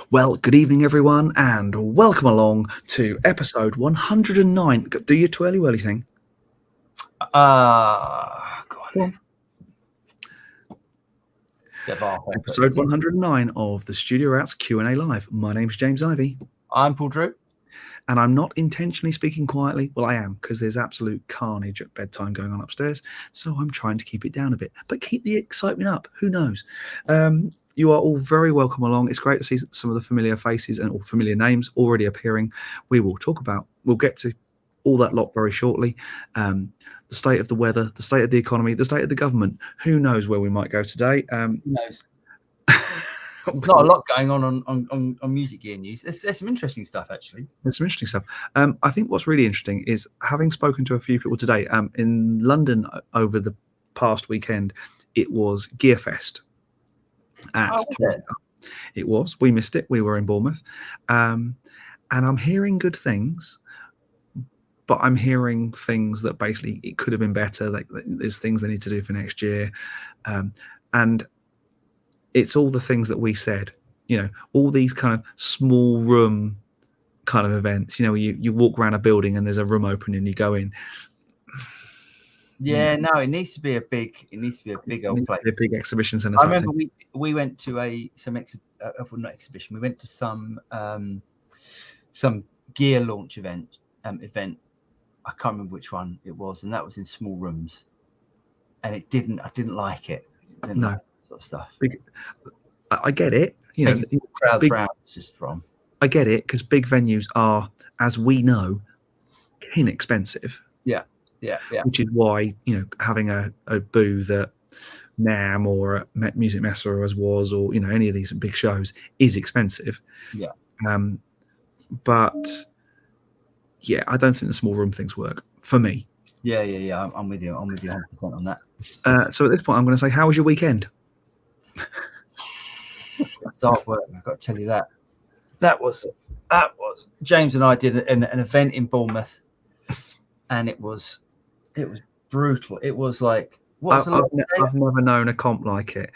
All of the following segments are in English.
Well, good evening, everyone, and welcome along to episode 109. Do your twirly whirly thing. Go on. Go on. Episode 109 of the Studio Rats Q&A Live. My name's James Ivy. I'm Paul Drew. And I'm not intentionally speaking quietly. Well, I am, because there's absolute carnage at bedtime going on upstairs. So I'm trying to keep it down a bit, but keep the excitement up. Who knows? You are all very welcome along. It's great to see some of the familiar faces and all familiar names already appearing. We'll get to all that lot very shortly. The state of the weather, the state of the economy, the state of the government. Who knows where we might go today? Who knows? There's not a lot going on music gear news. There's some interesting stuff, actually. There's some interesting stuff. I think what's really interesting is, having spoken to a few people today, in London over the past weekend, it was Gearfest. It was. We missed it. We were in Bournemouth. And I'm hearing good things, but I'm hearing things that basically it could have been better. Like, there's things they need to do for next year. And it's all the things that we said, all these kind of small room kind of events, you walk around a building and there's a room open and you go in. Yeah, no, it needs to be a big old place. A big exhibition centre. I remember we went to not exhibition. We went to some gear launch event. I can't remember which one it was, and that was in small rooms. And I didn't like it. No. Sort of stuff. I get it. Crowds around is just wrong. I get it, because big venues are, as we know, inexpensive. Yeah. Which is why having a booth at NAMM or at Music Messe as was, or any of these big shows is expensive. Yeah. But yeah, I don't think the small room things work for me. Yeah. I'm with you. I'm with you 100% on that. So at this point, I'm going to say, how was your weekend? It's hard work, I've got to tell you that. That was James and I did an event in Bournemouth, and it was brutal. It was like, I've never known a comp like it.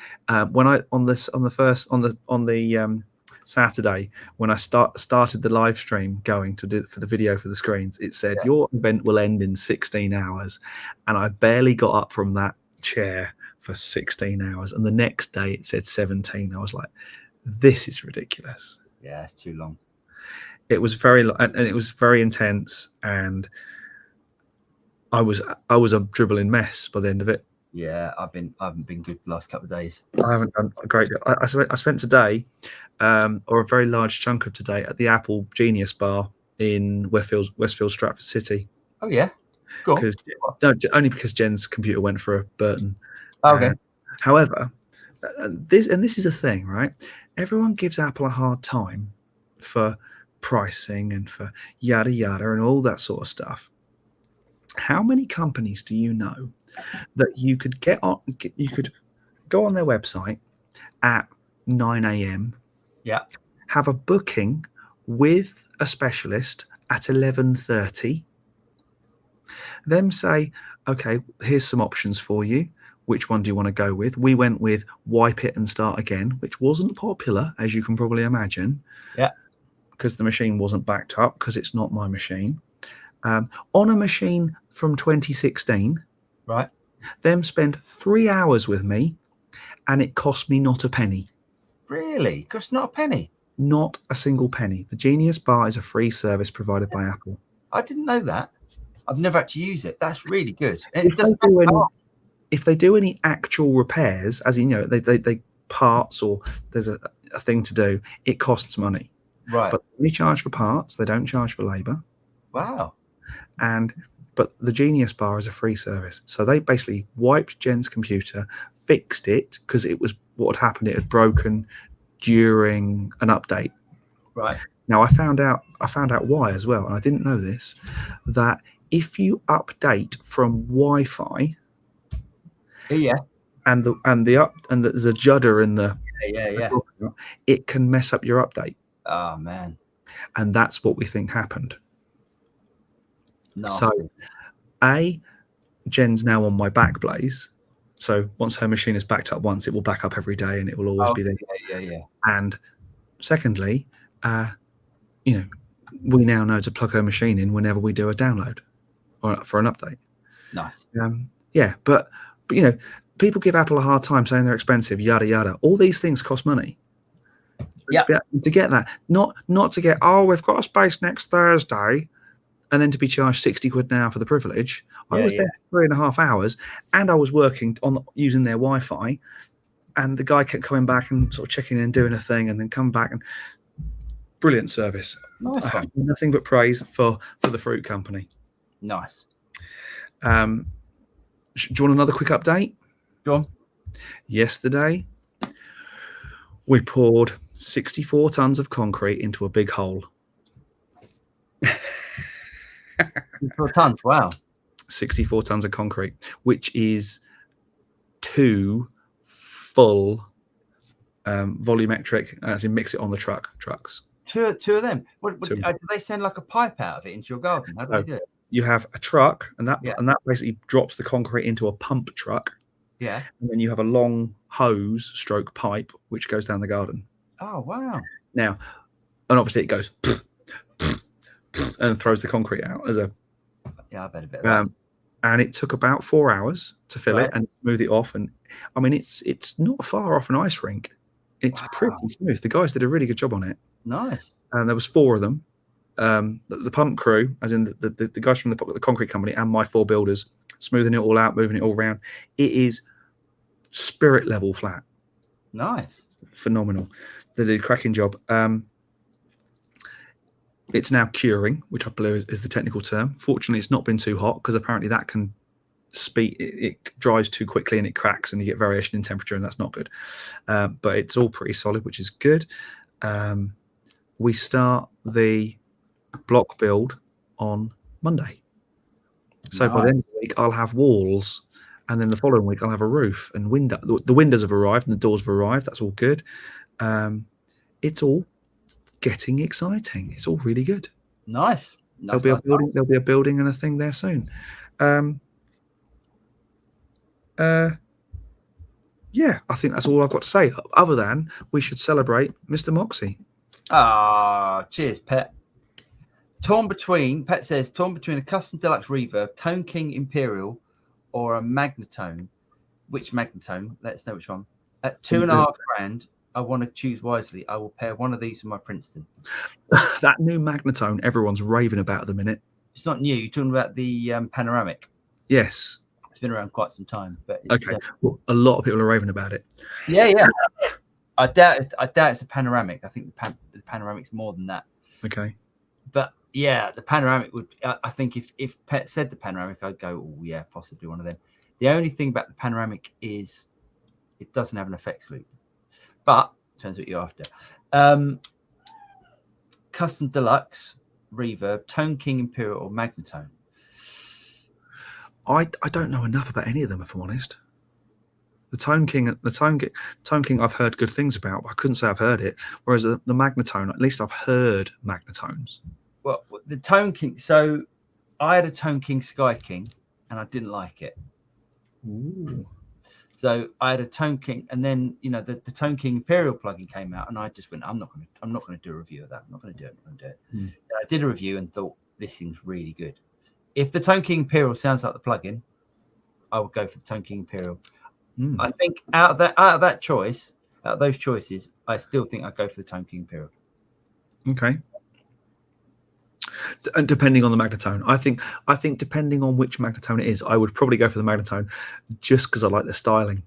When I on the Saturday, when I started the live stream going to do for the video for the screens, it said your event will end in 16 hours, and I barely got up from that chair for 16 hours, and the next day it said 17. I was like, this is ridiculous. Yeah, it's too long. It was very intense, and I was a dribbling mess by the end of it. Yeah, I haven't been good the last couple of days. I haven't done a great job. I spent today, or a very large chunk of today, at the Apple Genius Bar in Westfield Stratford City. Oh yeah, cool. Only because Jen's computer went for a Burton. Okay. However, this is a thing, right? Everyone gives Apple a hard time for pricing and for yada yada and all that sort of stuff. How many companies do you know that you could you could go on their website at 9 a.m. Yeah. Have a booking with a specialist at 11:30. Them say, okay, here's some options for you. Which one do you want to go with? We went with Wipe It and Start Again, which wasn't popular, as you can probably imagine. Yeah. Because the machine wasn't backed up, because it's not my machine. On a machine from 2016. Right. Them spend 3 hours with me, and it cost me not a penny. Really? Cost not a penny? Not a single penny. The Genius Bar is a free service provided by Apple. I didn't know that. I've never had to use it. That's really good. If they do any actual repairs, as in, they parts, or there's a thing to do, it costs money. Right. But they charge for parts. They don't charge for labor. Wow. But the Genius Bar is a free service. So they basically wiped Jen's computer, fixed it, because it was what had happened. It had broken during an update. Right. Now I found out why as well, and I didn't know this, that if you update from Wi-Fi, and there's a judder in the it can mess up your update. Oh man. And that's what we think happened. Nasty. So Jen's now on my Backblaze, so once her machine is backed up once, it will back up every day and it will always be there. Yeah. And Secondly, we now know to plug her machine in whenever we do a download or for an update. Nice. But people give Apple a hard time saying they're expensive, yada yada. All these things cost money. Yeah. To get that, not to get, we've got a space next Thursday, and then to be charged 60 quid now for the privilege. I was there for 3.5 hours, and I was working using their Wi-Fi, and the guy kept coming back and sort of checking in and doing a thing, and then come back, and brilliant service. Nice. I have nothing but praise for the fruit company. Nice. Do you want another quick update? Go on. Yesterday, we poured 64 tons of concrete into a big hole. 64 tons, wow. 64 tons of concrete, which is 2 full volumetric, as in mix it on the trucks. Two of them. Do they send like a pipe out of it into your garden? How do they do it? You have a truck, and that basically drops the concrete into a pump truck. Yeah. And then you have a long hose stroke pipe which goes down the garden. Oh wow. Now, and obviously it goes and throws the concrete out as a. Yeah, I bet a bit. And it took about 4 hours to fill it and smooth it off. And I mean, it's not far off an ice rink. It's pretty smooth. The guys did a really good job on it. Nice. And there was 4 of them. The pump crew, as in the guys from the concrete company, and my 4 builders, smoothing it all out, moving it all around. It is spirit level flat. Nice. Phenomenal. They did a cracking job. It's now curing, which I believe is the technical term. Fortunately, it's not been too hot, because apparently that can it dries too quickly and it cracks and you get variation in temperature, and that's not good. But it's all pretty solid, which is good. We start the block build on Monday. So by the end of the week, I'll have walls, and then the following week I'll have a roof and window. The windows have arrived and the doors have arrived. That's all good. It's all getting exciting. It's all really good. Nice. There'll be a building and a thing there soon. Yeah, I think that's all I've got to say. Other than we should celebrate Mr. Moxie. Cheers, Pet. Pet says, torn between a custom deluxe reverb, Tone King Imperial, or a Magnatone. Which Magnatone? Let us know which one. At $2,500, I want to choose wisely. I will pair one of these with my Princeton. That new Magnatone, everyone's raving about at the minute. It's not new. You're talking about the panoramic. Yes. It's been around quite some time. But okay. Well, a lot of people are raving about it. Yeah. I doubt it's a panoramic. I think the panoramic's more than that. Okay. But yeah, the panoramic would. I think if Pet said the panoramic, I'd go, oh yeah, possibly one of them. The only thing about the panoramic is it doesn't have an effects loop. But depends what you're after. Custom deluxe reverb, Tone King Imperial, or Magnatone. I don't know enough about any of them, if I'm honest. The Tone King, I've heard good things about, but I couldn't say I've heard it. Whereas the Magnatone, at least I've heard Magnatones. Well, the Tone King. So I had a Tone King Sky King, and I didn't like it. Ooh. So I had a Tone King, and then the Tone King Imperial plugin came out, and I just went, I'm not going to do a review of that. I'm not going to do it. I did a review and thought this seems really good. If the Tone King Imperial sounds like the plugin, I would go for the Tone King Imperial. I think out of those choices, I still think I'd go for the Tone King Imperial. Okay. And depending on the Magnatone, I think depending on which Magnatone it is, I would probably go for the Magnatone just because I like the styling.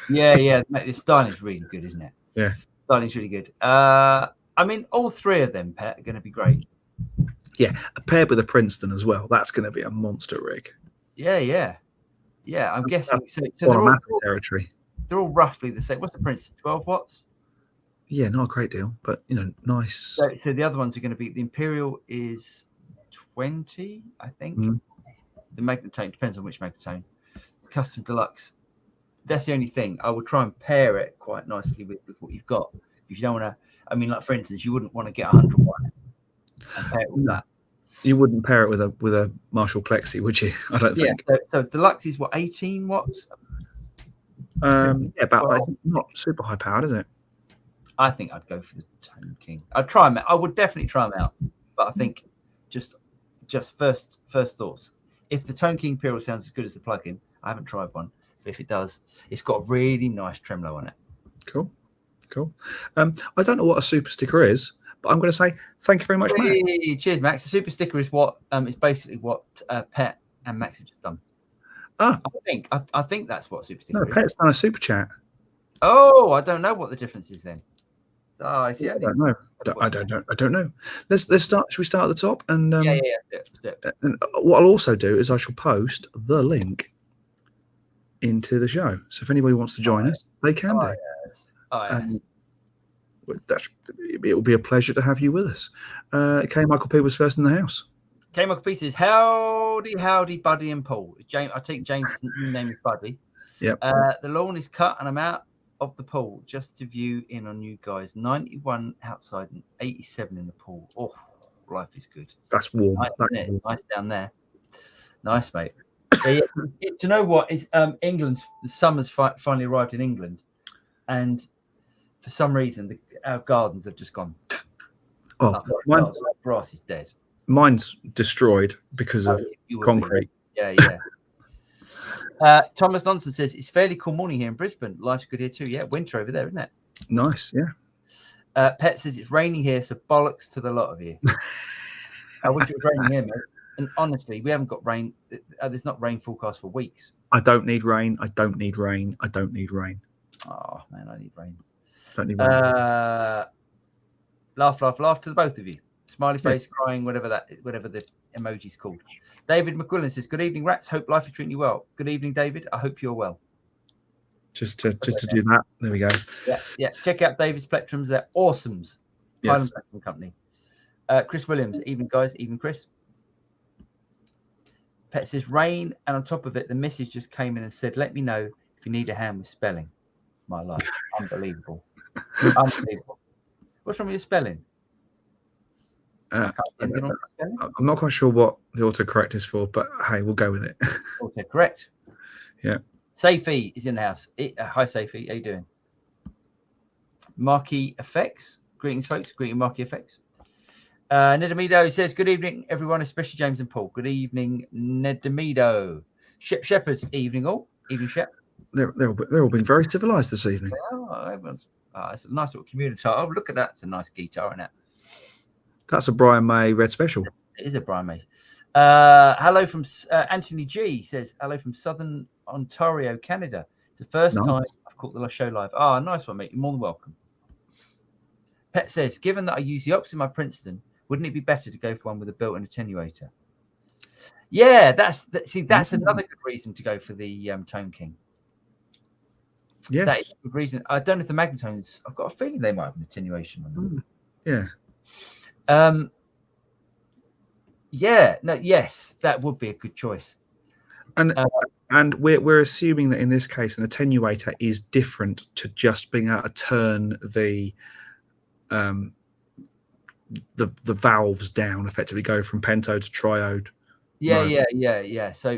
Yeah. The styling is really good, isn't it? Yeah. Styling's really good. I mean, all 3 of them, Pet, are going to be great. Yeah, paired with a Princeton as well. That's going to be a monster rig. Yeah. I'm guessing. So they're all territory. They're all roughly the same. What's the Princeton? 12 watts. Yeah, not a great deal, but nice. So the other ones are going to be, the Imperial is 20, I think. The Magnatone depends on which Magnatone. Custom Deluxe. That's the only thing. I would try and pair it quite nicely with what you've got. If you don't want to, I mean, like for instance, you wouldn't want to get 100 watt and pair it with that. You wouldn't pair it with a Marshall Plexi, would you? I don't think. So Deluxe is what, 18 watts? About that. Not super high powered, is it? I think I'd go for the Tone King. I'd try them out. I would definitely try them out. But I think just first thoughts. If the Tone King Imperial sounds as good as the plug-in, I haven't tried one. But if it does, it's got a really nice tremolo on it. Cool. I don't know what a super sticker is, but I'm going to say thank you very much, Max. Cheers, Max. The super sticker is what is basically what Pet and Max have just done. I think that's what super sticker is. Pet's done a super chat. Oh, I don't know what the difference is then. Oh, I see. I don't know. I don't know. Let's start. Should we start at the top? And yeah. And what I'll also do is I shall post the link into the show. So if anybody wants to join us, they can do. Yes. It will be a pleasure to have you with us. K. Michael P was first in the house. K. Michael P says, howdy, Buddy and Paul. James, I think James' new name is Buddy. Yep. The lawn is cut and I'm out of the pool just to view in on you guys. 91 outside and 87 in the pool. Oh, life is good. That's warm. Nice down there. Nice, mate. Do you know what? It's the summer's finally arrived in England, and for some reason our gardens have just gone. Grass is dead. Mine's destroyed because of concrete. Yeah. Thomas Nonson says it's fairly cool morning here in Brisbane. Life's good here too. Yeah, winter over there, isn't it? Nice, yeah. Pet says it's raining here, so bollocks to the lot of you. I wish it was raining here, mate. And honestly, we haven't got rain. There's not rain forecast for weeks. I don't need rain. Oh man, I need rain. Don't need rain. Laugh to the both of you. Smiley face, crying, whatever the emoji's called. David McQuillan says, "Good evening, rats. Hope life is treating you well." Good evening, David. I hope you're well. Just to do that. There we go. Yeah. Check out David's plectrums. They're awesomes. Yes. Highland Plectrum Company. Chris Williams. Evening, guys. Evening, Chris. Pet says rain, and on top of it, the missus just came in and said, "Let me know if you need a hand with spelling." My life, unbelievable. What's wrong with your spelling? I'm not quite sure what the autocorrect is for, but hey, we'll go with it. Autocorrect. Yeah. Safie is in the house. Hi, Safie. How you doing? Marquee Effects. Greetings, folks. Greeting Marquee Effects. Nedamido says, "Good evening, everyone, especially James and Paul." Good evening, Nedamido. Shep Shepherds. Evening, all. Evening, Shep. They're all being very civilized this evening. It's a nice little community. Oh, look at that. It's a nice guitar, isn't it? That's a Brian May Red Special. It is a Brian May. Hello from Anthony G says, "Hello from Southern Ontario, Canada. It's the first time I've caught the show live." Oh, nice one, mate. You're more than welcome. Pet says, "Given that I use the Ox in my Princeton, wouldn't it be better to go for one with a built-in attenuator?" Yeah, that's another good reason to go for the Tone King. Yeah, that is a good reason. I don't know if the Magnetones. I've got a feeling they might have an attenuation on them. Yeah. Yes, that would be a good choice. And we're assuming that in this case, an attenuator is different to just being able to turn the valves down, effectively go from pentode to triode. Yeah. So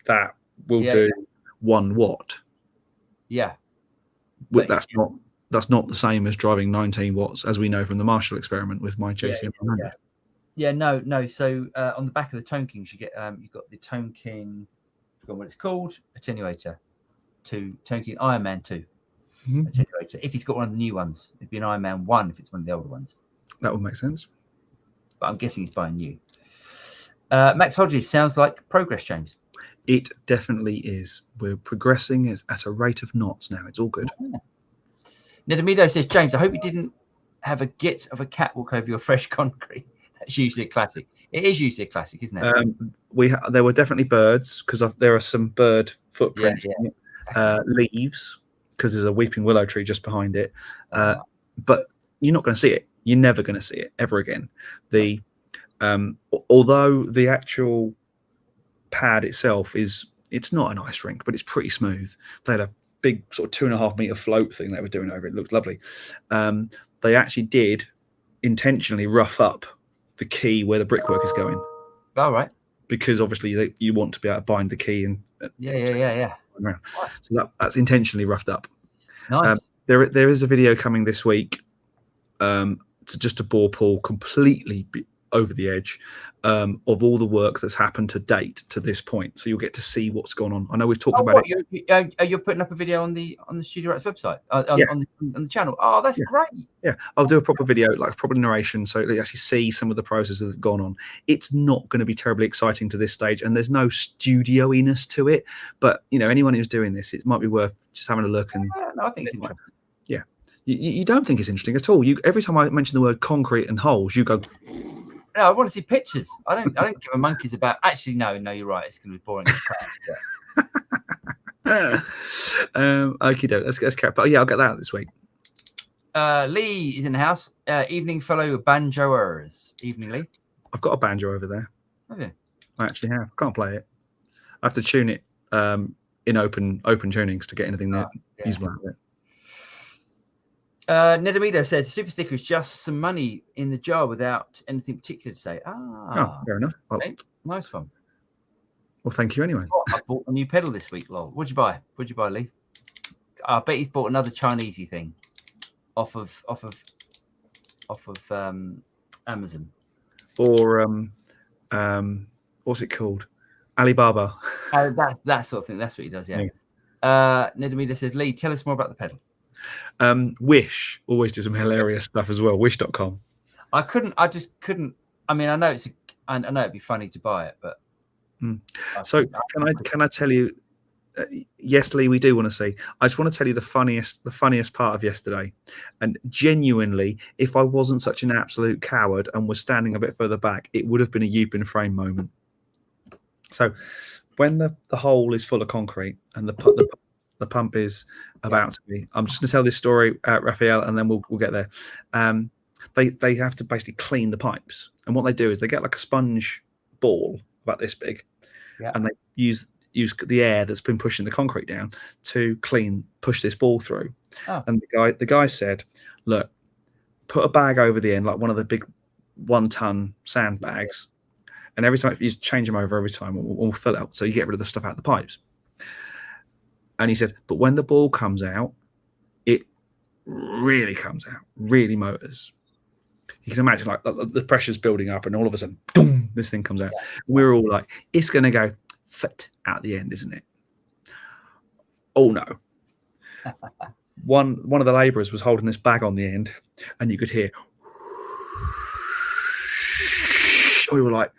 that will do 1 watt. Yeah, but that's not the same as driving 19 watts, as we know from the Marshall experiment with my JCM 100. Yeah, no. So on the back of the Tone Kings, you get you've got the Tone King. I forgot what it's called. Attenuator 2, Tone King Iron Man 2 attenuator. If he's got one of the new ones, it'd be an Iron Man 1 if it's one of the older ones. That would make sense. But I'm guessing he's buying new. Max Hodges sounds like progress, James. It definitely is. We're progressing at a rate of knots now. It's all good. Yeah. Nedamido says, "James, I hope you didn't have a git of a cat walk over your fresh concrete." That's usually a classic. It is usually a classic, isn't it? There were definitely birds, because there are some bird footprints. Leaves, because there's a weeping willow tree just behind it. But you're not going to see it. You're never going to see it ever again. Although the actual pad itself it's not an ice rink, but it's pretty smooth. They had a big sort of 2.5 meter float thing they were doing over it. It looked lovely. They actually did intentionally rough up the key where the brickwork is going. All right. Because obviously you want to be able to bind the key and yeah. around. So that's intentionally roughed up. Nice. There is a video coming this week to bore Paul completely over the edge of all the work that's happened to date to this point. So you'll get to see what's gone on. I know we've talked about it. You're putting up a video on the Studio Rats website on the channel. Oh, that's great. Yeah, I'll do a proper video, like a proper narration, so you actually see some of the processes that have gone on. It's not going to be terribly exciting to this stage, and there's no studio-iness to it. But anyone who's doing this, it might be worth just having a look. And no, I think it's interesting. Yeah, you don't think it's interesting at all. Every time I mention the word concrete and holes, you go. No, I want to see pictures. I don't give a monkeys about. Actually, no, you're right. It's going to be boring. Okay, let's carry. But yeah, I'll get that this week. Lee is in the house. Evening, fellow banjoers. Evening, Lee. I've got a banjo over there. Okay. I actually have. Can't play it. I have to tune it in open tunings to get anything usable out of it. Nedamito says super sticker is just some money in the jar without anything particular to say. Fair enough. Okay. Nice one. Well, thank you anyway. I bought a new pedal this week, lol. What'd you buy? Lee? I bet he's bought another Chinesey thing off of Amazon. Or what's it called? Alibaba. That sort of thing. That's what he does. Yeah. Nedamita says, Lee, tell us more about the pedal. Wish always do some hilarious stuff as well. Wish.com. I just couldn't. I mean, I know it'd be funny to buy it, but. So can I tell you? Yes, Lee, we do want to see. I just want to tell you the funniest part of yesterday, and genuinely, if I wasn't such an absolute coward and was standing a bit further back, it would have been a Youpin frame moment. So, when the hole is full of concrete and the pump is about to be, I'm just going to tell this story, Raphael, and then we'll get there. They have to basically clean the pipes, and what they do is they get like a sponge ball about this big, and they use the air that's been pushing the concrete down to push this ball through. And the guy said, look, put a bag over the end, like one of the big 1-ton sandbags, and every time you change them over every time, we'll fill it up so you get rid of the stuff out of the pipes. And he said, but when the ball comes out, it really comes out, really motors. You can imagine like the pressure's building up, and all of a sudden, boom, this thing comes out. We're all like, it's going to go fit out the end, isn't it? Oh no. One of the labourers was holding this bag on the end, and you could hear. We were like,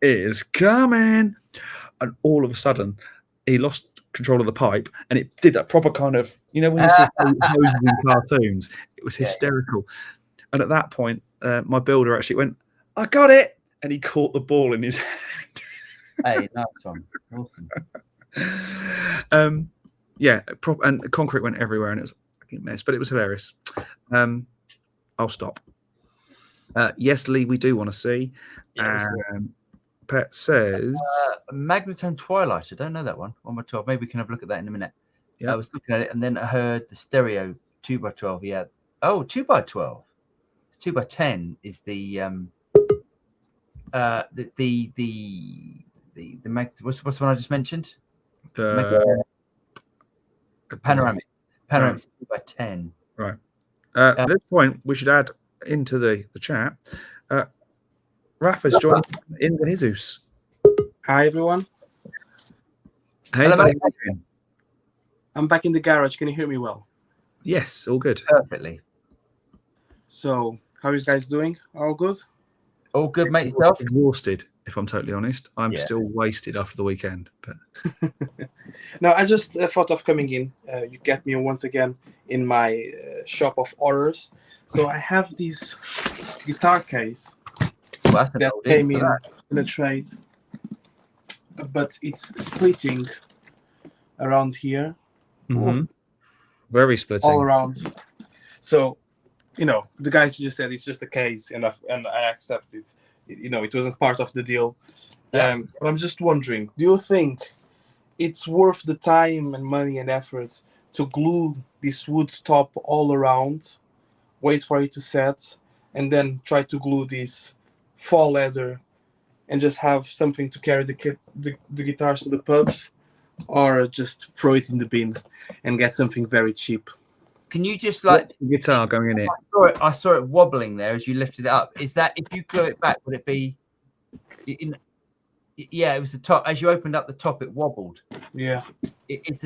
it's coming. And all of a sudden, he lost control of the pipe, and it did that proper kind of, when you see hoses in cartoons, it was hysterical. And at that point, my builder actually went, I got it. And he caught the ball in his hand. Hey, nice one. Awesome. And concrete went everywhere, and it was a fucking mess, but it was hilarious. I'll stop. Yes, Lee, we do want to see. Pet says Magnetone Twilight. I don't know that one. 1x12. Maybe we can have a look at that in a minute. Yeah. I was looking at it, and then I heard the stereo 2x12. Yeah. Oh, 2x12. 2x10 is the what's the one I just mentioned? The panoramic 2x10. Right. At this point, we should add into the chat. Rafa's joined in the Jesus. Hi everyone. Hey, hello, buddy. I'm back in the garage. Can you hear me well? Yes, all good. Perfectly. So, how are you guys doing? All good? All good, mate. Yourself? Exhausted, if I'm totally honest. I'm still wasted after the weekend. But No, I just thought of coming in. You get me once again in my shop of horrors. So I have this guitar case that came in a trade, but it's splitting around here. Mm-hmm. Very splitting. All around. So, the guys just said it's just a case, and I accept it. It wasn't part of the deal. Yeah. But I'm just wondering, do you think it's worth the time and money and effort to glue this wood top all around, wait for it to set, and then try to glue this fall leather and just have something to carry the guitars to the pubs? or just throw it in the bin and get something very cheap. Can you just like What's the guitar going in it? I saw it wobbling there as you lifted it up. Is that if you glue it back, would it be? Yeah, it was the top. As you opened up the top, it wobbled. Yeah. Is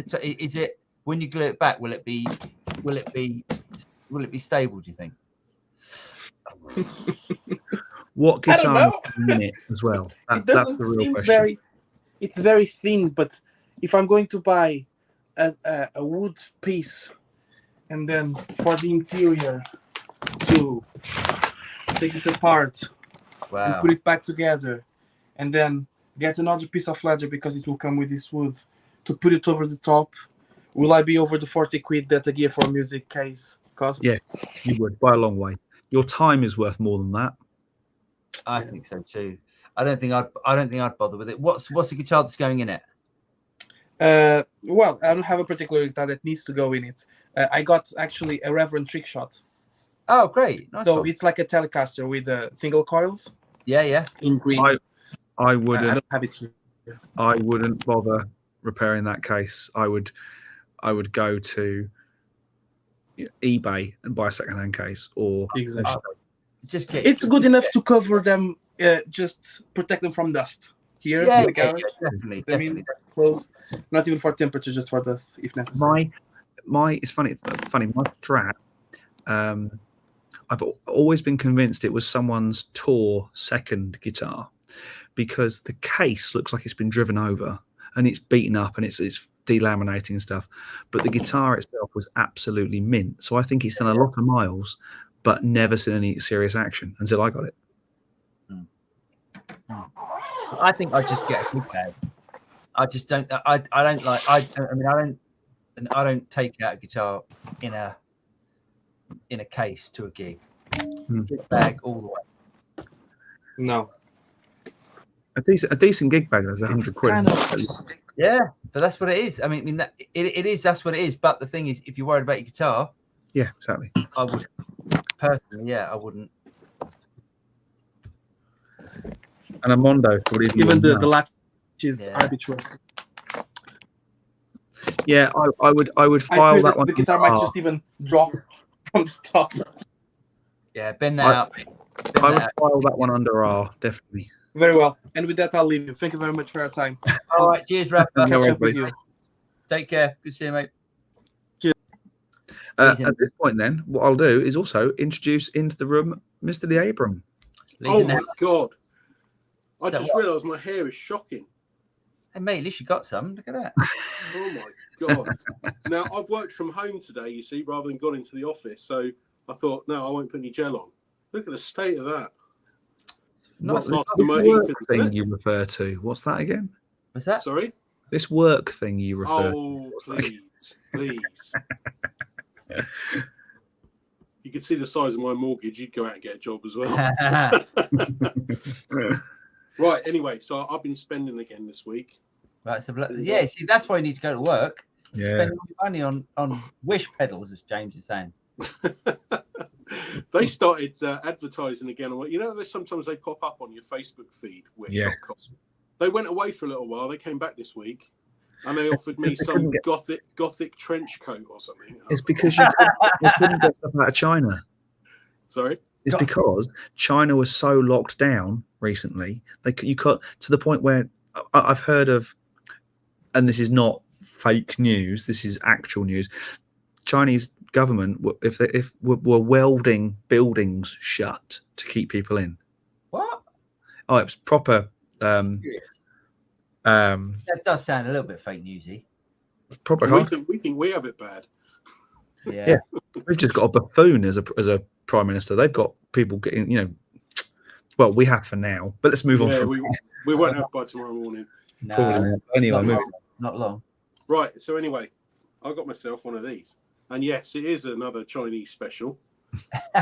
it when you glue it back? Will it be stable? Do you think? What guitar I don't know. in it as well? It doesn't seem very. It's very thin, but if I'm going to buy a wood piece, and then for the interior to take this apart and put it back together, and then get another piece of leather because it will come with this wood to put it over the top, will I be over the 40 quid that a Gear for Music case costs? Yeah, you would by a long way. Your time is worth more than that. I think so too. I don't think I'd bother with it. What's the guitar that's going in it? Well, I don't have a particular guitar that needs to go in it. I got actually a Reverend trick shot. Oh, great! Nice so one. It's like a Telecaster with single coils. Yeah. In green. I wouldn't. I don't have it here. I wouldn't bother repairing that case. I would go to eBay and buy a second-hand case, or exactly. Just get. It's good enough to cover them. Just protect them from dust. Here, in the garage. Definitely. Close. Not even for temperature, just for dust, if necessary. It's funny. My Strat. I've always been convinced it was someone's Tour second guitar, because the case looks like it's been driven over and it's beaten up and it's delaminating and stuff. But the guitar itself was absolutely mint. So I think it's done a lot of miles, but never seen any serious action until I got it. I think I just get a gig bag. I just don't. I don't like. I don't take out a guitar in a case to a gig. Gig bag all the way. No. A decent gig bag is 100 quid. Yeah, but that's what it is. I mean that it is. That's what it is. But the thing is, if you're worried about your guitar, yeah, exactly. I would personally, I wouldn't. And a Mondo, even the latches arbitrary. Yeah, I would file that one. The guitar might just even drop from the top. Yeah, bend that up. I would file that one under R, definitely. Very well. And with that, I'll leave you. Thank you very much for your time. All right, cheers, Rafa. Catch up with you. Take care. Good to see you, mate. Cheers. At this point, then, what I'll do is also introduce into the room Mr. Lee Abram. Oh my God! I just realised my hair is shocking. Hey, mate, at least you got some. Look at that. Oh my God! Now I've worked from home today, you see, rather than gone into the office. So I thought, no, I won't put any gel on. Look at the state of that. What's the work thing you refer to? What's that again? What's that? Sorry? This work thing you refer to. Oh, please. You could see the size of my mortgage. You'd go out and get a job as well. Right, anyway, so I've been spending again this week. Right, so yeah, see, that's why you need to go to work. Yeah. Spend all your money on wish pedals, as James is saying. They started advertising again. You know, sometimes they pop up on your Facebook feed. Yes. They went away for a little while. They came back this week, and they offered me some gothic trench coat or something. It's because you couldn't get stuff out of China. Sorry? It's because China was so locked down recently. You got to the point where I've heard of, and this is not fake news. This is actual news. Chinese government, were welding buildings shut to keep people in. What? Oh, it was proper. That does sound a little bit fake newsy. Proper. We think we have it bad. Yeah. We've just got a buffoon as a prime minister. They've got people getting, well, we have for now. But let's move on. We won't have by tomorrow morning. No, anyway, not long. Right. So anyway, I got myself one of these. And yes, it is another Chinese special. Look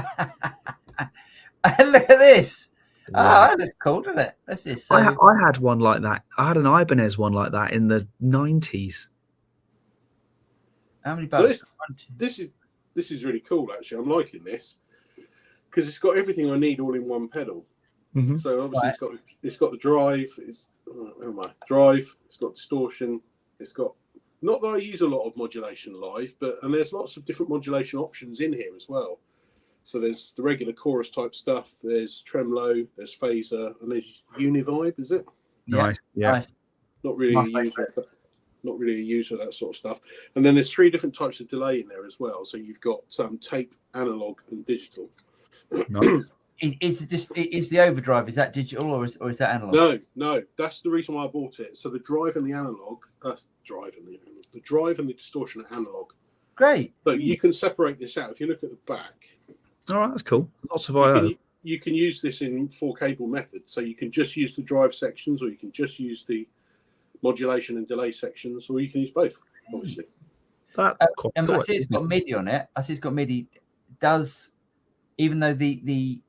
at this. Oh, that's cool, isn't it? That's just so... I had one like that. I had an Ibanez one like that in the 90s. How many bucks? So this is really cool, actually. I'm liking this because it's got everything I need all in one pedal. Mm-hmm. So obviously it's got the drive. Drive. It's got distortion. It's got, not that I use a lot of modulation live, and there's lots of different modulation options in here as well. So there's the regular chorus type stuff, there's tremolo, there's phaser, and there's univibe, is it? Nice. Yeah. Nice. Not really a user of that sort of stuff. And then there's 3 different types of delay in there as well. So you've got tape, analog, and digital. Nice. Is the overdrive, is that digital or is that analog? No. That's the reason why I bought it. So the drive and the analog, the drive and the distortion are analog. Great. So you can separate this out. If you look at the back. All right, that's cool. Lots of I/O. You can use this in 4-cable method. So you can just use the drive sections, or you can just use the modulation and delay sections, or you can use both, obviously. And I see it's got MIDI on it. I see it's got MIDI. Does, even though the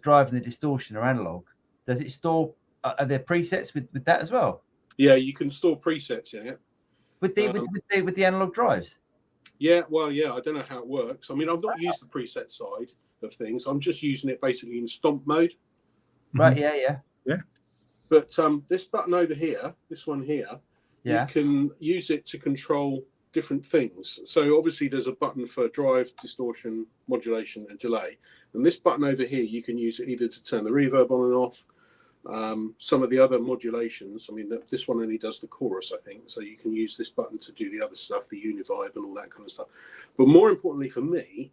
drive and the distortion are analog, does it store? Are there presets with that as well? Yeah, you can store presets in it with the analog drives. Yeah, well, yeah, I don't know how it works. I mean, I've not used the preset side of things. I'm just using it basically in stomp mode. Right. Yeah. But this button over here, this one here, you can use it to control different things. So obviously there's a button for drive, distortion, modulation, and delay. And this button over here, you can use it either to turn the reverb on and off. Some of the other modulations, I mean, this one only does the chorus, I think. So you can use this button to do the other stuff, the univibe and all that kind of stuff. But more importantly for me,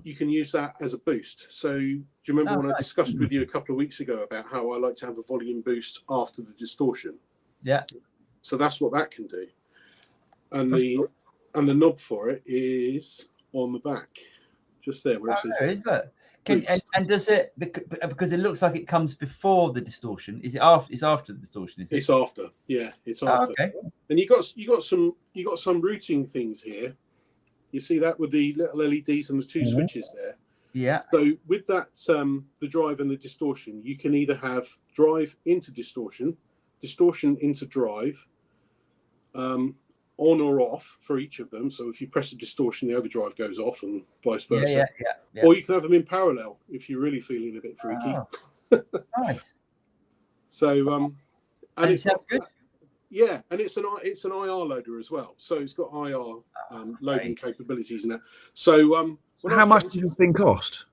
you can use that as a boost. So do you remember when I discussed with you a couple of weeks ago about how I like to have a volume boost after the distortion? Yeah. So that's what that can do. And the knob for it is on the back, just there where it says. And does it, because it looks like it comes before the distortion? Is it after? It's after the distortion. Is it? It's after. Yeah, it's after. Okay. And you got some routing things here. You see that with the little LEDs and the 2 switches there. Yeah. So with that, the drive and the distortion, you can either have drive into distortion, distortion into drive, on or off for each of them. So if you press the distortion, the overdrive goes off, and vice versa. Yeah. Or you can have them in parallel if you're really feeling a bit freaky. Oh, nice. So and it sounds good. Yeah, and it's an IR loader as well. So it's got IR loading capabilities in that. So how much do you think cost?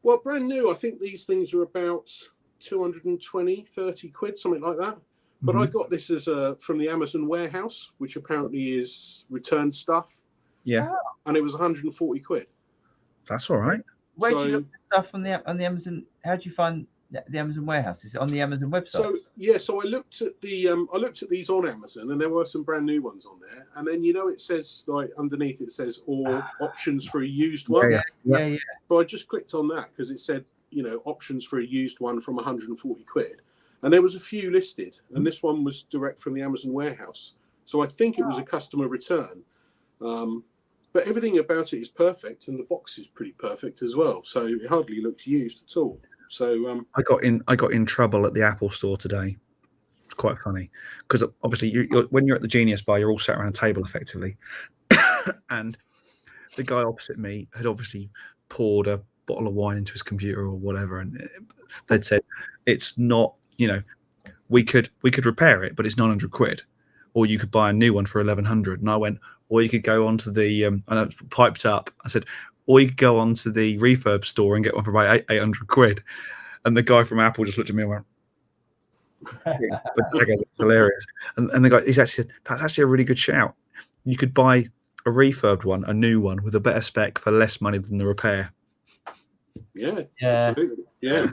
Well, brand new, I think these things are about 220, 30 quid, something like that. But I got this as from the Amazon warehouse, which apparently is returned stuff. Yeah. And it was 140 quid. That's all right. Where did you look at stuff on the Amazon? How did you find the Amazon warehouse? Is it on the Amazon website? So I looked at these on Amazon, and there were some brand new ones on there. And then it says, like, underneath it says options for a used one. Yeah. So I just clicked on that because it said options for a used one from 140 quid, and there was a few listed, and this one was direct from the Amazon warehouse. So I think it was a customer return. But everything about it is perfect, and the box is pretty perfect as well. So it hardly looks used at all. So I got in trouble at the Apple store today. It's quite funny because obviously when you're at the Genius Bar, you're all sat around a table effectively, and the guy opposite me had obviously poured a bottle of wine into his computer or whatever, and they'd said it's not, we could repair it, but it's 900 quid, or you could buy a new one for 1100. And I went, or you could go onto the and I piped up. I said, or you could go onto the refurb store and get one for about 800 quid. And the guy from Apple just looked at me and went, it's hilarious. And the guy, he's actually said, that's actually a really good shout. You could buy a refurbed one, a new one with a better spec for less money than the repair. Yeah. Absolutely. Yeah.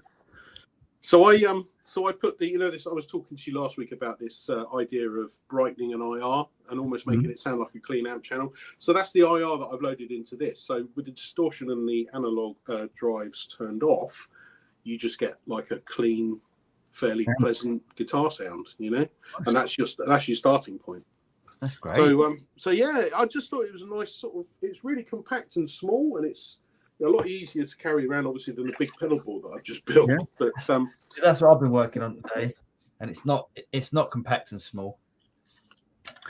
So I put this. I was talking to you last week about this idea of brightening an IR and almost making it sound like a clean amp channel. So that's the IR that I've loaded into this. So with the distortion and the analog drives turned off, you just get like a clean, fairly pleasant guitar sound, and that's your starting point. That's great. So yeah, I just thought it was a nice sort of. It's really compact and small, and it's a lot easier to carry around, obviously, than the big pedal board that I've just built. Yeah. But that's what I've been working on today, and it's not compact and small.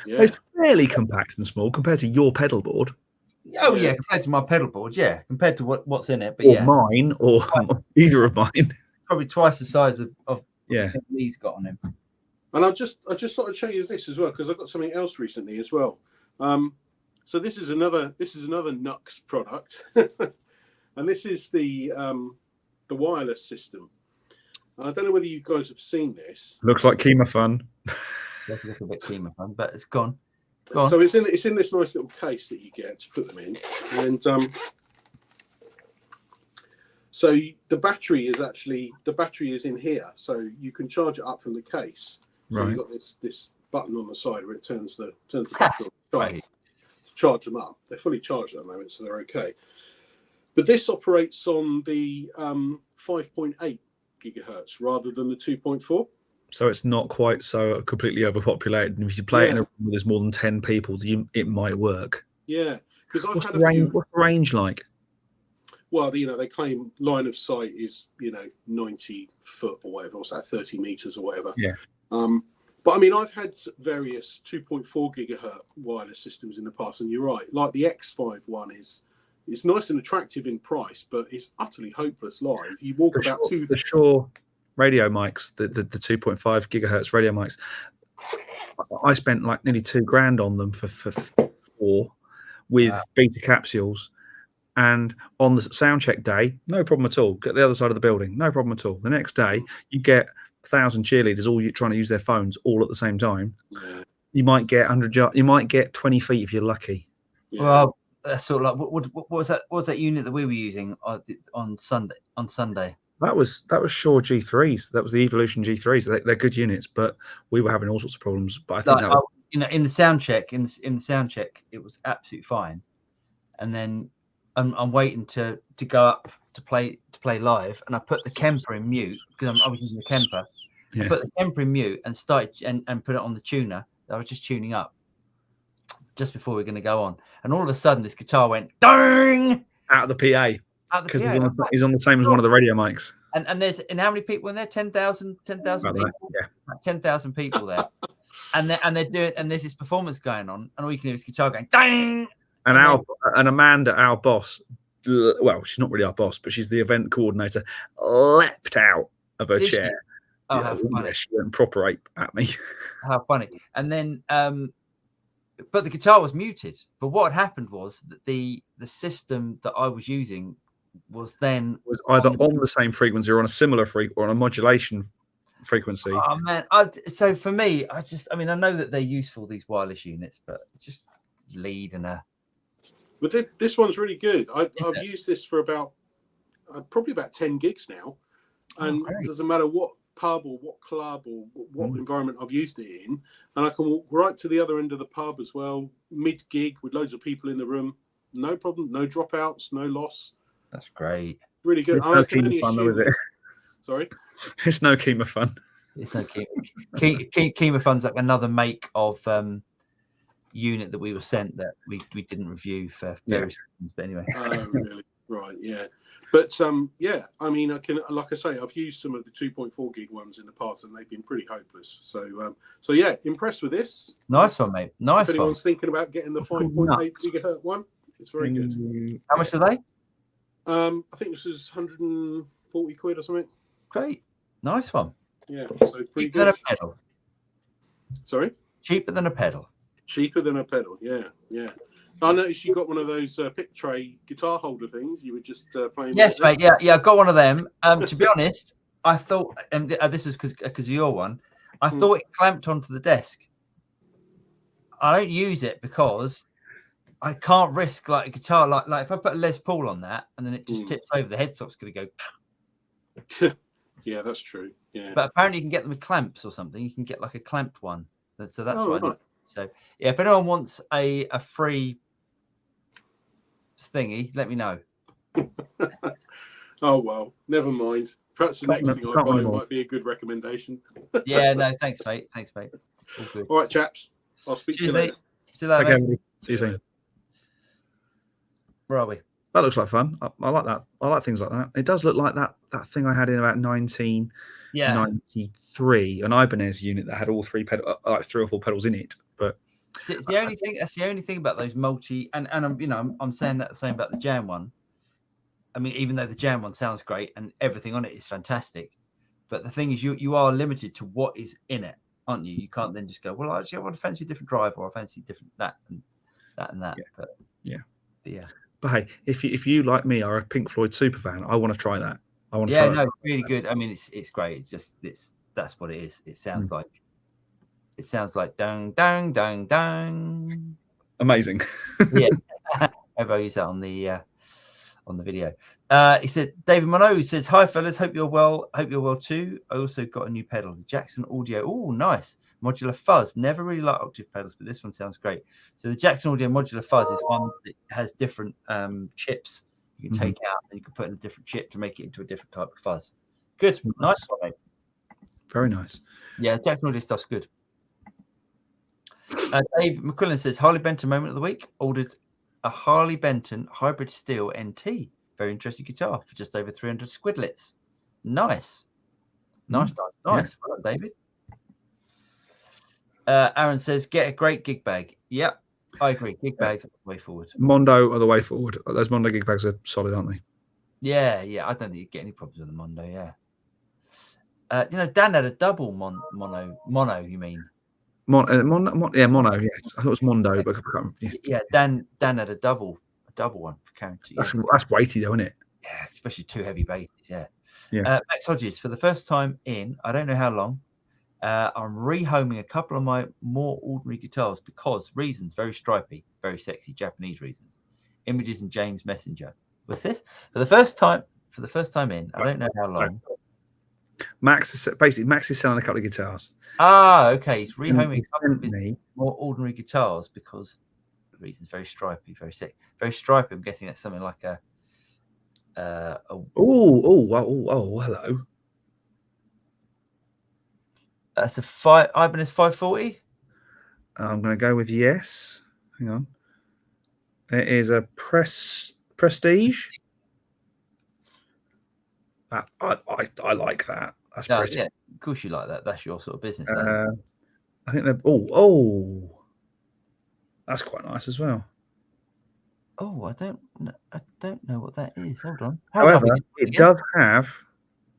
Yeah. It's fairly compact and small compared to your pedal board. Oh yeah, compared to my pedal board, yeah, compared to what's in it, but or mine, or either of mine. Probably twice the size of yeah he's got on him. And I just thought I'd show you this as well, because I got something else recently as well. So this is another Nux product, and this is the wireless system. I don't know whether you guys have seen this. Looks like Kima fun. That's a little bit Kima fun, but it's gone. So it's in this nice little case that you get to put them in, and so the battery is in here, so you can charge it up from the case. So Right. you've got this button on the side where it turns the battery on Right. to charge them up. They're fully charged at the moment, so they're okay. But this operates on the 5.8 gigahertz rather than the 2.4. So it's not quite so completely overpopulated. And if you play it in a room where there's more than 10 people, it might work. Yeah, because I've What's had the a few. what's the range like? Well, they claim line of sight is 90 foot or whatever, or so 30 meters or whatever. Yeah. But I mean, I've had various 2.4 gigahertz wireless systems in the past, and you're right. Like the X5 one is nice and attractive in price, but it's utterly hopeless live. You walk the Shure radio mics, the 2.5 gigahertz radio mics. I spent like nearly $2,000 on them for 4 with beta capsules. And on the sound check day, no problem at all. Get the other side of the building, no problem at all. The next day, you get 1,000 cheerleaders all trying to use their phones all at the same time. Yeah. You might get 100 yards. You might get 20 feet if you're lucky. Yeah. Well, that's sort of like what was that? What was that unit that we were using on Sunday? That was Shure G3s. That was the Evolution G3s. They're good units, but we were having all sorts of problems. But I think that was, in the sound check, in the sound check, it was absolutely fine. And then I'm waiting to go up to play live, and I put the Kemper in mute because I was using the Kemper. Yeah. I put the Kemper in mute and started and put it on the tuner. I was just tuning up just before we were going to go on, and all of a sudden this guitar went dang out of the PA. Because he's on the same as one of the radio mics. And how many people in there? 10,000 people. Yeah, 10,000 people there. and there's this performance going on, and all you can hear is guitar going dang. And Amanda, our boss, well, she's not really our boss, but she's the event coordinator, leapt out of her chair. She? Oh, how funny! She went proper ape at me. How funny! And then, but the guitar was muted. But what had happened was that the system that I was using was either on the same frequency or on a similar frequency or on a modulation frequency. Oh man! So for me, I know that they're useful, these wireless units, but just lead and a. But this one's really good. I've used this for probably about 10 gigs now, and it doesn't matter what pub or what club or what environment I've used it in, and I can walk right to the other end of the pub as well, mid gig with loads of people in the room, no problem, no dropouts, no loss. That's great. Really good. It's no Kima fun, though, is it? Sorry, it's no Kima fun. It's no Kima. Kima fun's like another make of unit that we were sent that we didn't review for various reasons. But anyway. Oh, really? Right, yeah. But yeah, I mean, like I say, I've used some of the 2.4 gig ones in the past, and they've been pretty hopeless. So yeah, impressed with this. Nice one, mate. Nice if anyone's thinking about getting the 5.8 gigahertz one, it's very good. How much are they? I think this is 140 quid or something. Great, nice one. Yeah, so pretty Cheaper than a pedal. Sorry, cheaper than a pedal. Cheaper than a pedal. Yeah. I noticed you got one of those pick tray guitar holder things. You were just playing. Yes, mate. Yeah, I got one of them. To be honest, I thought, and this is because of your one, I thought it clamped onto the desk. I don't use it because I can't risk like a guitar, like if I put a Les Paul on that and then it just tips over, the headstock's going to go. Yeah, that's true. Yeah, but apparently you can get them with clamps or something. You can get like a clamped one. So that's what I need. So yeah, if anyone wants a free thingy, let me know. Oh well, never mind. Perhaps the next thing I buy might be a good recommendation. Yeah, no, thanks, mate. All good. All right, chaps. I'll speak to you later. See you later. Okay, mate. See you soon. Where are we? That looks like fun. I like that. I like things like that. It does look like that thing I had in about 1993, an Ibanez unit that had all 3 pedals, like 3 or 4 pedals in it. But it's the only thing. That's the only thing about those multi. And I'm saying that the same about the Jam one. I mean, even though the Jam one sounds great and everything on it is fantastic, but the thing is, you are limited to what is in it. aren't you? You can't then just go, well, actually, I want to fancy a different drive, or I fancy different that and that. Yeah. But yeah. But hey, if you like me are a Pink Floyd super fan, I want to try that. I want to Yeah, try no, that. it's really good. I mean, it's great. It's just that's what it is. It sounds like dang dang dang dang. Amazing. Yeah. Maybe I'll use that on the video. He said, David Monroe says, hi fellas, hope you're well too. I also got a new pedal, the Jackson Audio. Oh, nice. Modular fuzz. Never really liked octave pedals, but this one sounds great. So the Jackson Audio modular fuzz is one that has different chips you can take out, and you can put in a different chip to make it into a different type of fuzz. Good. Nice one, mate. Very nice. Yeah, Jackson Audio stuff's good. Dave McQuillan says, Harley Benton moment of the week. Ordered a Harley Benton hybrid steel NT. Very interesting guitar for just over 300 squidlets. Nice. Well done, David. Aaron says, get a great gig bag. Yep, I agree. Gig bags are the way forward. Mondo are the way forward. Those Mondo gig bags are solid, aren't they? Yeah. I don't think you get any problems with the Mondo, yeah. Dan had a double mono, you mean? Mono, yes. I thought it was Mondo, but yeah. Dan had a double one for carrying two. That's weighty though, isn't it? Yeah, especially two heavy basses. Yeah. Max Hodges, for the first time in I don't know how long, I'm rehoming a couple of my more ordinary guitars because reasons: very stripy, very sexy Japanese reasons. Images in James Messenger. What's this? For the first time in I don't know how long. Max is selling a couple of guitars. Okay. He's rehoming a couple of his more ordinary guitars because the reasons: very stripy, very sick, very stripy. I'm guessing that's something like a. Hello. That's a Ibanez 540. I'm going to go with yes. Hang on. It is a Prestige. I like that. That's pretty. Yeah, of course you like that. That's your sort of business. I think they're. That's quite nice as well. Oh, I don't know what that is. Hold on. However, it does have.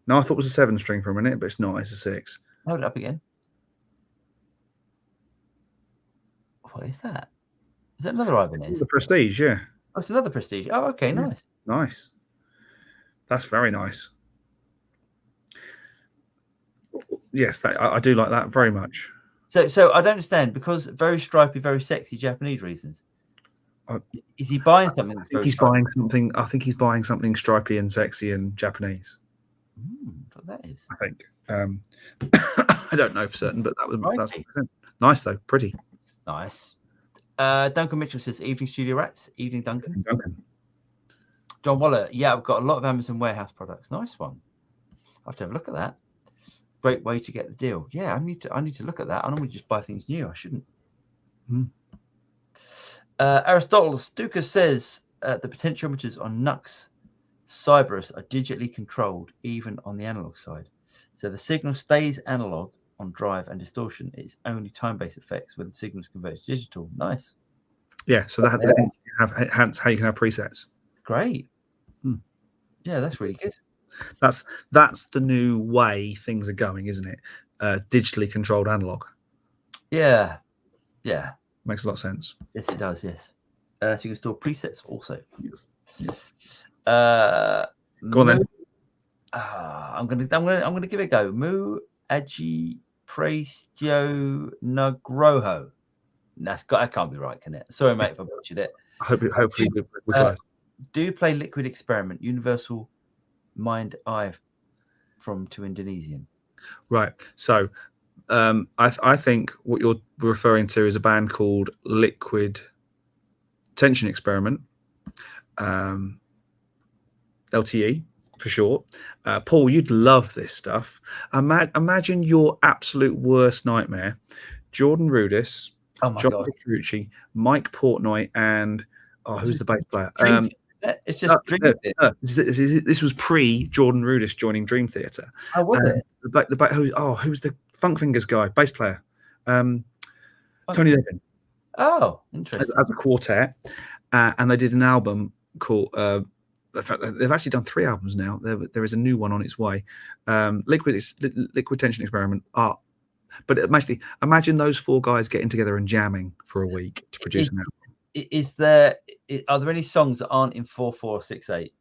No, I thought it was a 7-string for a minute, but it's not. It's a 6. Hold it up again. What is that? Is that another Ibanez? The Prestige, yeah. Oh, it's another Prestige. Oh, okay, nice. Nice. That's very nice. Yes, I do like that very much. So I don't understand, because very stripy, very sexy Japanese reasons. Is he buying something? I think he's buying something stripy and sexy and Japanese. What that is? I think. I don't know for certain, but that's nice though. Pretty nice. Duncan Mitchell says, "Evening Studio Rats." Evening, Duncan. John Waller. Yeah, I've got a lot of Amazon warehouse products. Nice one. I have to have a look at that. Great way to get the deal. Yeah, I need to look at that. I normally just buy things new. I shouldn't. Aristotle Stuka says the potentiometers on Nux Cyberus are digitally controlled, even on the analog side. So the signal stays analog on drive and distortion. It's only time-based effects when the signals convert to digital. Nice. Yeah, so that's how you can have presets. Great. Yeah, that's really good. That's the new way things are going, isn't it? Digitally controlled analog. Yeah. Makes a lot of sense. Yes, it does. Yes. So you can store presets also. Yes. Go on then. I'm gonna give it a go. Mu Aji Prestio Nagroho. That can't be right, can it? Sorry, mate, if I butchered it. Hopefully we're close. Do you play Liquid Experiment, Universal Mind Eye from To Indonesian? Right. So I think what you're referring to is a band called Liquid Tension Experiment, LTE for short. Paul, you'd love this stuff. Imagine your absolute worst nightmare. Jordan Rudess, John Petrucci, Mike Portnoy, and who's the bass player? It's just Dream Theater. This was pre-Jordan Rudess joining Dream Theater. Oh, was it? Who's the Funk Fingers guy, bass player? Tony Levin. Oh, interesting. As a quartet, and they did an album called. In fact, they've actually done 3 albums now. There is a new one on its way. Liquid Tension Experiment are But mostly, imagine those 4 guys getting together and jamming for a week to produce an album. Are there any songs that aren't in 4/4 6/8?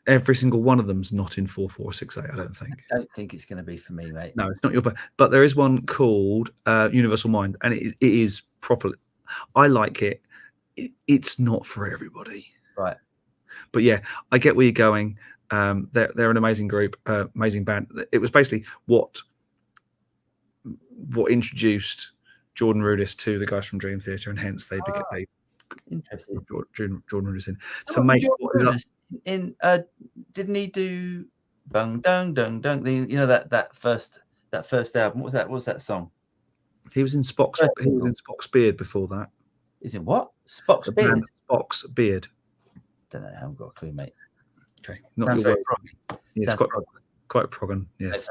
Every single one of them's not in 4/4 6/8. I don't think. I don't think it's going to be for me, mate. No, it's not your. But there is one called Universal Mind, and it is properly. I like it. It's not for everybody, right? But yeah, I get where you're going. They're an amazing group, amazing band. It was basically what introduced Jordan Rudess to the guys from Dream Theater, and hence they became interesting. Jordan Rudess to make didn't he do Bung Dung Dung Dung? That first album. What was that song? He was in Spock's Beard before that. Is it what? Spock's Beard? Spock's Beard. Don't know. I haven't got a clue, mate. Okay, not your word. Yeah, it's quite proggen. Yes.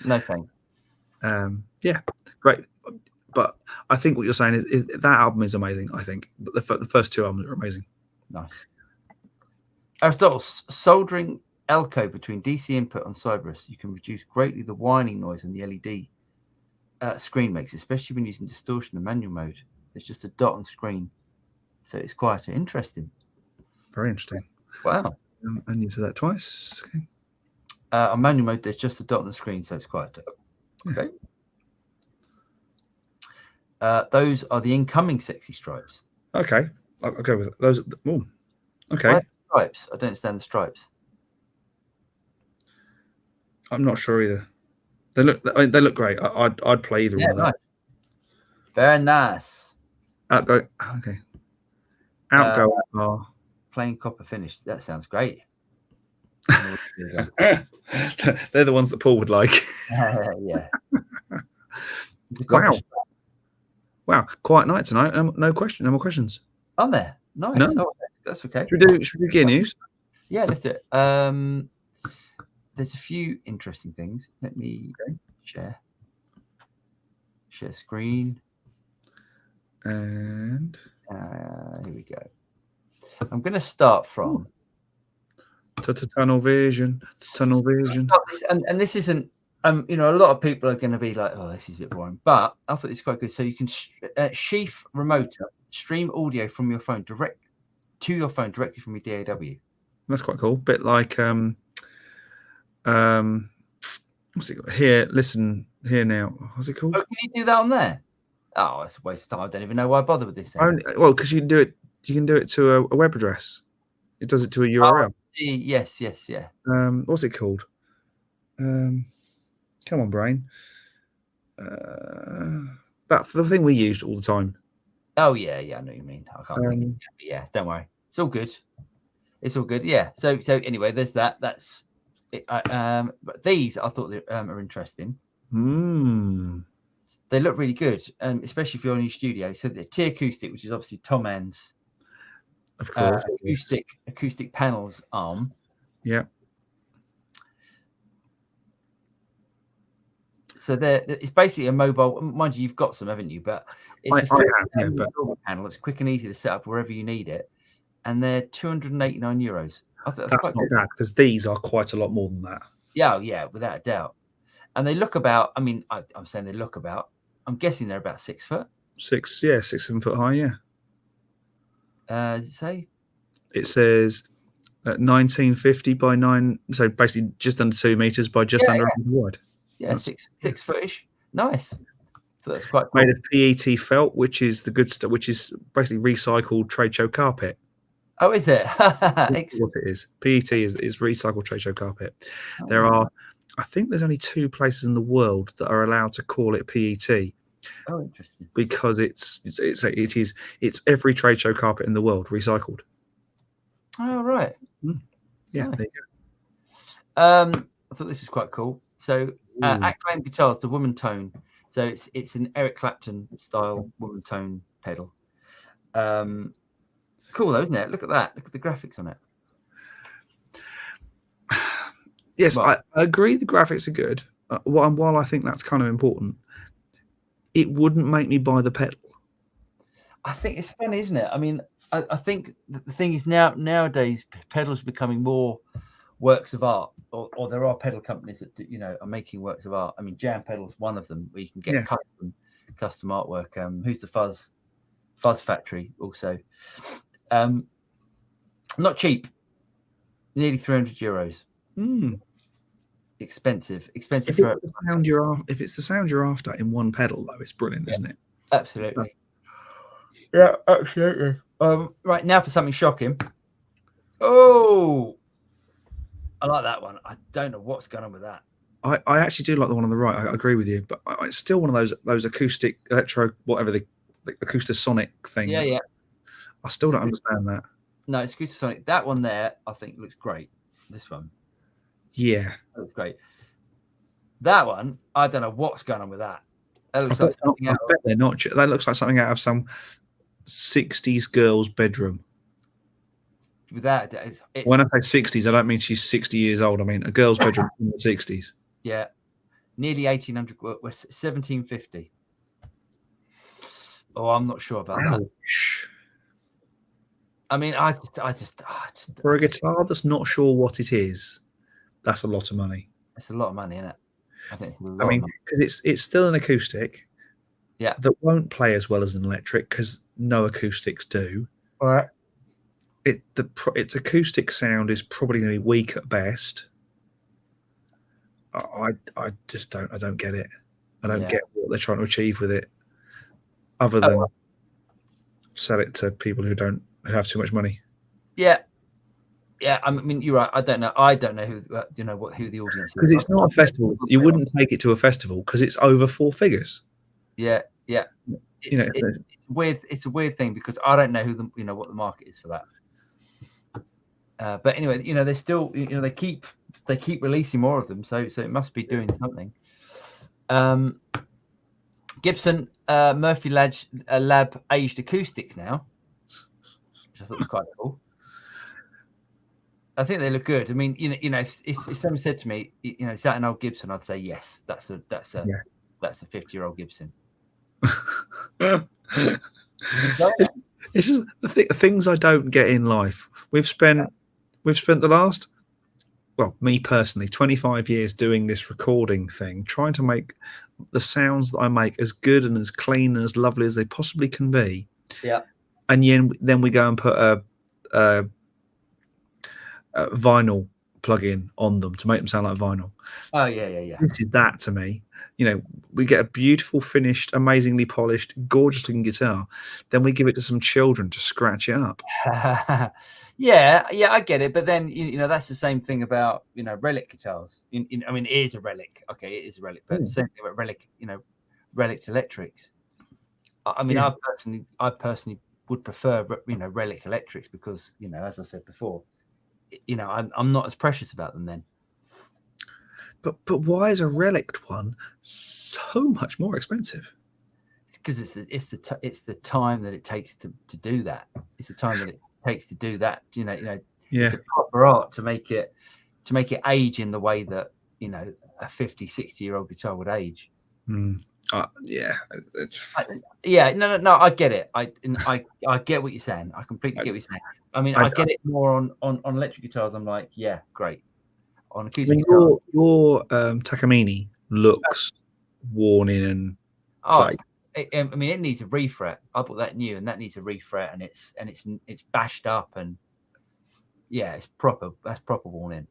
No thanks. Yeah, great. But I think what you're saying is that album is amazing. I think the first 2 albums are amazing. Nice. Aristotle, soldering Elco between DC input on Cyberus, you can reduce greatly the whining noise on the LED screen makes, especially when using distortion and manual mode. There's just a dot on screen, so it's quieter. Interesting. Very interesting. Wow. And you said that twice. Okay. On manual mode, there's just a dot on the screen, so it's quieter. Okay. Those are the incoming sexy stripes. Okay, I'll go with those. Oh, okay. Stripes. I don't understand the stripes. I'm not sure either. They look great. I'd play either one of that. Very nice. Outgo. Okay. Outgo are plain copper finish. That sounds great. They're the ones that Paul would like. Yeah. Wow. Quiet night tonight. No more questions. On there. Nice. No. Oh, that's okay. Should we do gear news? Yeah, let's do it. There's a few interesting things. Let me share screen. And here we go. I'm going to start from tunnel vision. And this isn't. A lot of people are going to be like, "Oh, this is a bit boring," but I thought it's quite good. So you can Sheaf Remote stream audio from your phone directly from your DAW. That's quite cool. Bit like what's it called? Here, listen here now. What's it called? Oh, can you do that on there? Oh, it's a waste of time. I don't even know why I bother with this. Well, because you can do it. You can do it to a web address. It does it to a URL. Oh, yes, yeah. What's it called? Come on, brain. That's the thing we use all the time. Oh yeah, I know what you mean. I can't think of it. Yeah, don't worry. It's all good. Yeah. So anyway, there's that. That's it. But these I thought are interesting. They look really good, especially if you're in your studio. So the T Acoustic, which is obviously Tom Ann's, of course, acoustic panels arm. Yeah. So it's basically a mobile. Mind you, you've got some, haven't you? But it's a mobile panel. It's quick and easy to set up wherever you need it, and they're €289. I thought that's quite not bad because these are quite a lot more than that. Yeah, without a doubt. And they look about. I mean, I'm saying they look about. I'm guessing they're about 6 foot. 7 foot high. Yeah. Does it say? It says 1950 by 9. So basically, just under 2 meters by just under 100 wide. Yeah, 6 footish. Nice. So that's quite cool. Made of PET felt, which is the good stuff, which is basically recycled trade show carpet. Oh, is it? What it is. PET is recycled trade show carpet. I think there's only 2 places in the world that are allowed to call it PET. Oh, interesting. Because it's every trade show carpet in the world recycled. Oh, right. Yeah, nice. There you go. I thought this was quite cool. So Acclaim guitars, the woman tone. So it's an Eric Clapton style woman tone pedal. Cool though, isn't it? Look at that. Look at the graphics on it. Yes, I agree the graphics are good. While I think that's kind of important, it wouldn't make me buy the pedal. I think it's funny, isn't it? I mean, I think the thing is nowadays pedals are becoming more works of art, or there are pedal companies that are making works of art. I mean, Jam Pedal is one of them where you can get custom artwork. Who's the Fuzz Factory also? Not cheap, nearly €300. Expensive If for it's the sound you're after in one pedal, though, it's brilliant, isn't it? Absolutely. Yeah, absolutely. Right now for something shocking. Oh, I like that one. I don't know what's going on with that. I actually do like the one on the right. I agree with you, but it's still one of those acoustic electro, whatever the acoustic-sonic thing. Yeah. I still don't understand that. No, it's acoustic-sonic. That one there, I think, looks great. This one. Yeah. That looks great. That one, I don't know what's going on with that. That looks I bet they're not. That looks like something out of some 60s girl's bedroom. Without when I say 60s, I don't mean she's 60 years old. I mean a girl's bedroom in the 60s. Yeah, nearly 1800. We're 1750. Oh, I'm not sure about that. I mean, I just for a guitar that's not sure what it is, that's a lot of money. It's a lot of money, isn't it? I mean, because it's still an acoustic. Yeah. That won't play as well as an electric because no acoustics do. All right. Its acoustic sound is probably going to be weak at best. I don't get it. I don't get what they're trying to achieve with it, other than sell it to people who have too much money. Yeah. I mean, you're right. I don't know who who the audience is. Because it's not a festival. You wouldn't take it to a festival because it's over 4 figures. Yeah. It's weird. It's a weird thing because I don't know what the market is for that. But anyway, they still, they keep releasing more of them, so it must be doing something. Gibson Murphy Lab aged acoustics now, which I thought was quite cool. I think they look good. I mean, if someone said to me, is that an old Gibson? I'd say yes. That's a 50-year-old Gibson. This is the things I don't get in life. We've spent the last, me personally, 25 years doing this recording thing, trying to make the sounds that I make as good and as clean and as lovely as they possibly can be. Yeah. And then we go and put a vinyl plug-in on them to make them sound like vinyl. Oh yeah. This is that to me. We get a beautiful, finished, amazingly polished, gorgeous-looking guitar. Then we give it to some children to scratch it up. Yeah, I get it. But then, that's the same thing about, relic guitars. I mean, it is a relic. Okay, it is a relic. But same thing about relic, relic electrics. I mean, I personally would prefer, relic electrics because, as I said before, I'm not as precious about them then. But why is a relict one so much more expensive? It's because it's the time that it takes to do that. It's the time that it takes to do that. It's a proper art to make it age in the way that a 50, 60-year-old guitar would age. No, I get it. I get what you're saying. I completely get what you're saying. I mean, I get it more on electric guitars. I'm like, yeah, great. On acoustic guitar, your Takamine looks worn in and I mean, it needs a refret. I bought that new, and that needs a refret, and it's bashed up, and it's proper. That's proper worn in.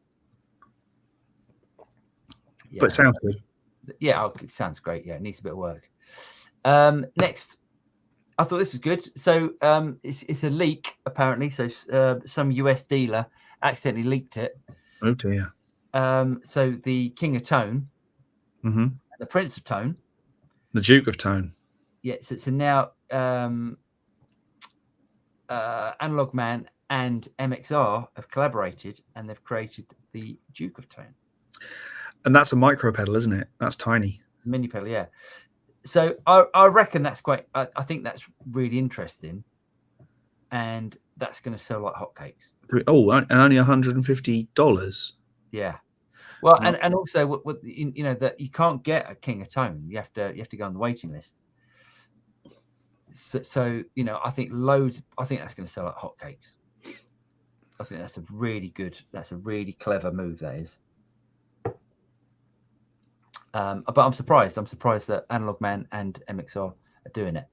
Yeah. But it sounds good. Yeah, it sounds great. Yeah, it needs a bit of work. Next, I thought this was good. So it's a leak apparently. So some US dealer accidentally leaked it. Oh dear. So the King of Tone, the Prince of Tone, the Duke of Tone. Yeah, so now Analog Man and MXR have collaborated and they've created the Duke of Tone. And that's a micro pedal, isn't it? That's tiny. Mini pedal, yeah. So I reckon that's quite. I think that's really interesting, and that's going to sell like hotcakes. Oh, and only $150. Yeah. Well, and also that you can't get a King of Tone. You have to go on the waiting list. So I think that's going to sell like hotcakes. I think that's a really clever move, that is. But I'm surprised that Analog Man and MXR are doing it.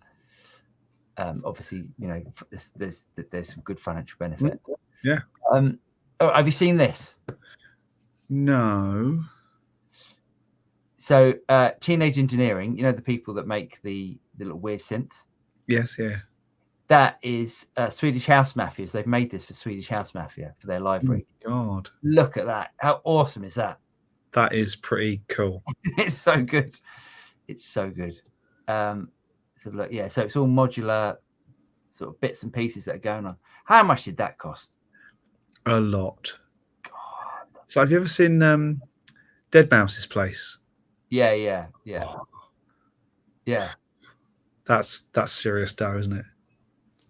Obviously, there's some good financial benefit. Yeah. Have you seen this? No. So Teenage Engineering, the people that make the little weird synths. Yes, yeah. That is Swedish House Mafia. They've made this for Swedish House Mafia for their library. Oh, God. Look at that. How awesome is that? That is pretty cool. It's so good. It's so good. So look, yeah, so it's all modular sort of bits and pieces that are going on. How much did that cost? A lot. God. So have you ever seen Dead Mouse's place? Yeah. Oh. Yeah. That's serious dough, isn't it?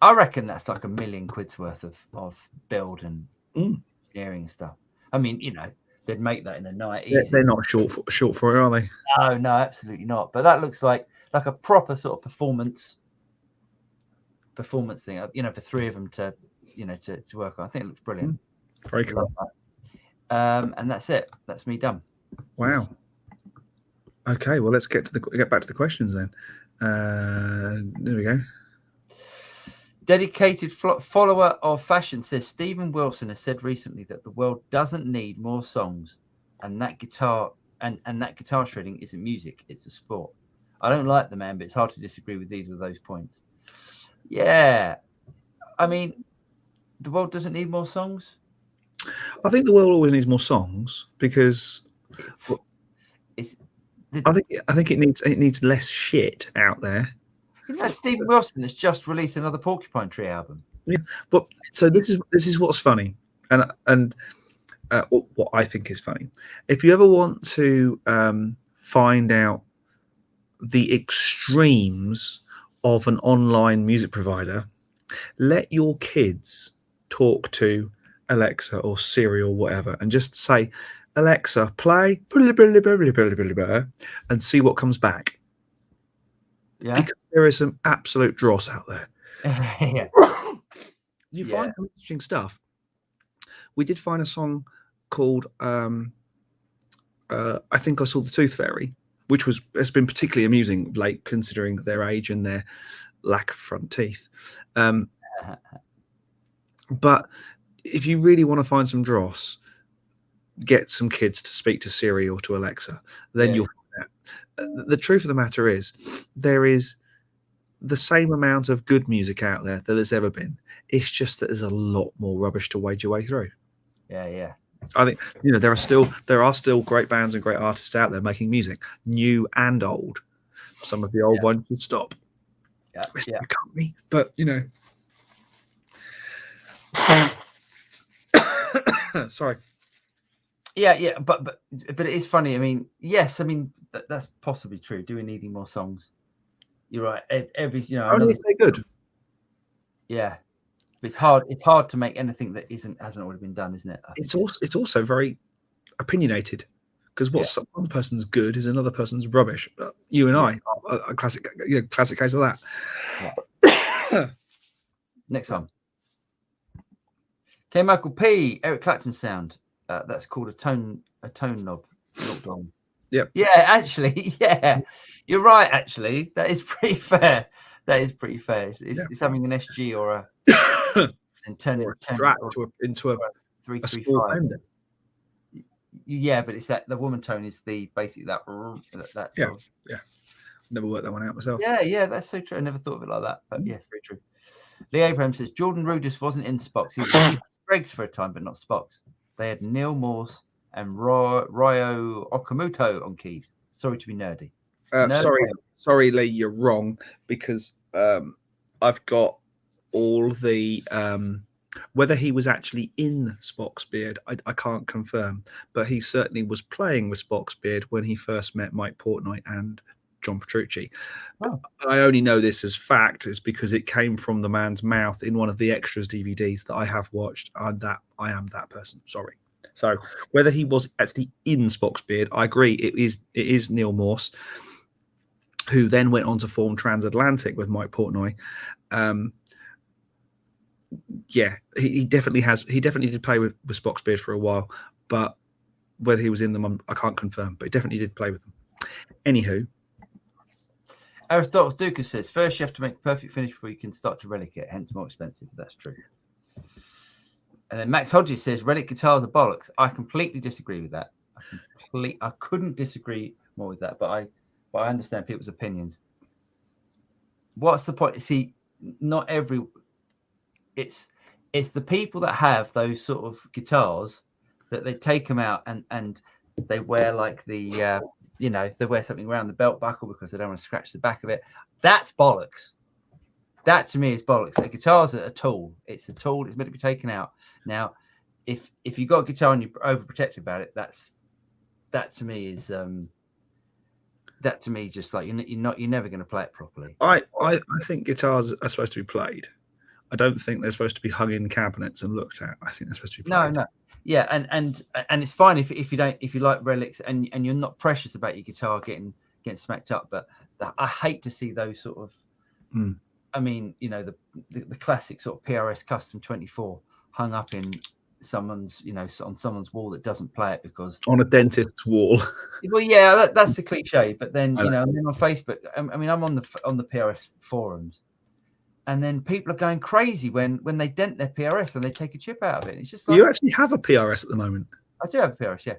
I reckon that's like £1 million worth of build and engineering and stuff. I mean, they'd make that in a night. They're not short for it, are they? No, absolutely not. But that looks like a proper sort of performance thing. For three of them to work on. I think it looks brilliant. Very cool. And that's it. That's me done. Wow. Okay, well, let's get back to the questions then. There we go. Dedicated follower of fashion says Stephen Wilson has said recently that the world doesn't need more songs, and that guitar shredding isn't music; it's a sport. I don't like the man, but it's hard to disagree with either of those points. Yeah, I mean, the world doesn't need more songs. I think the world always needs more songs because I think it needs less shit out there. Isn't that Stephen Wilson that's just released another Porcupine Tree album? Yeah, but so this is what's funny, and what I think is funny. If you ever want to find out the extremes of an online music provider, let your kids talk to Alexa or Siri or whatever, and just say, Alexa, play, and see what comes back. Yeah, because there is some absolute dross out there. Yeah. You find some interesting stuff. We did find a song called I Think I Saw the Tooth Fairy, which has been particularly amusing, like considering their age and their lack of front teeth. But if you really want to find some dross, get some kids to speak to Siri or to Alexa. Then you'll find out. The truth of the matter is, there is the same amount of good music out there that there's ever been. It's just that there's a lot more rubbish to wade your way through. Yeah. I think there are still great bands and great artists out there making music, new and old. Some of the old ones should stop. Yeah. Company, but sorry. Yeah, but it is funny. I mean, yes, that's possibly true. Do we need any more songs? You're right. Every only if they're good. Yeah, but it's hard to make anything that hasn't already been done, isn't it? It's also very opinionated, because one person's good is another person's rubbish. You and I are a classic case of that. Yeah. Next one. Okay, Michael P. Eric Clapton sound. That's called a tone knob. Yep. Yeah, actually, yeah, you're right. Actually, that is pretty fair. It's having an SG or a and turn it into a 335. Yeah, but it's that the woman tone is basically that. Yeah. Never worked that one out myself. Yeah, that's so true. I never thought of it like that, but yeah, very true. Lee Abraham says Jordan Rudess wasn't in Spox. He was in Greg's for a time, but not Spox. They had Neil Morse and Ryo Okamoto on keys. Sorry to be nerdy. Sorry, Lee, you're wrong, because I've got all the whether he was actually in Spock's Beard, I can't confirm, but he certainly was playing with Spock's Beard when he first met Mike Portnoy and John Petrucci. Oh. I only know this as fact is because it came from the man's mouth in one of the extras DVDs that I have watched. I am that person. Sorry. So whether he was actually in Spock's Beard, I agree. It is Neil Morse, who then went on to form Transatlantic with Mike Portnoy. yeah, he definitely has. He definitely did play with Spock's beard for a while, but whether he was in them, I can't confirm. But he definitely did play with them. Anywho, Aristotle Dukas says, first you have to make a perfect finish before you can start to relic it, hence more expensive. That's true. And then Max Hodges says, relic guitars are bollocks. I completely disagree with that. I couldn't disagree more with that, but I understand people's opinions. What's the point? See, not every... It's the people that have those sort of guitars that they take them out and they wear like the... they wear something around the belt buckle because they don't want to scratch the back of it. That's bollocks. That to me is bollocks. A guitar's a tool. It's a tool. It's meant to be taken out. Now, if you got a guitar and you're overprotective about it, that to me is just like you're never going to play it properly. I think guitars are supposed to be played. I don't think they're supposed to be hung in cabinets and looked at. I think they're supposed to be played. No. Yeah, and it's fine if you like relics and you're not precious about your guitar getting smacked up. But I hate to see those sort of. I mean, the classic sort of PRS Custom 24 hung up in someone's, on someone's wall that doesn't play it because on a dentist's wall. Well, yeah, that's the cliche. But then and then on Facebook, I mean, I'm on the PRS forums. And then people are going crazy when they dent their PRS and they take a chip out of it. It's just like... You actually have a PRS at the moment? I do have a PRS, yeah.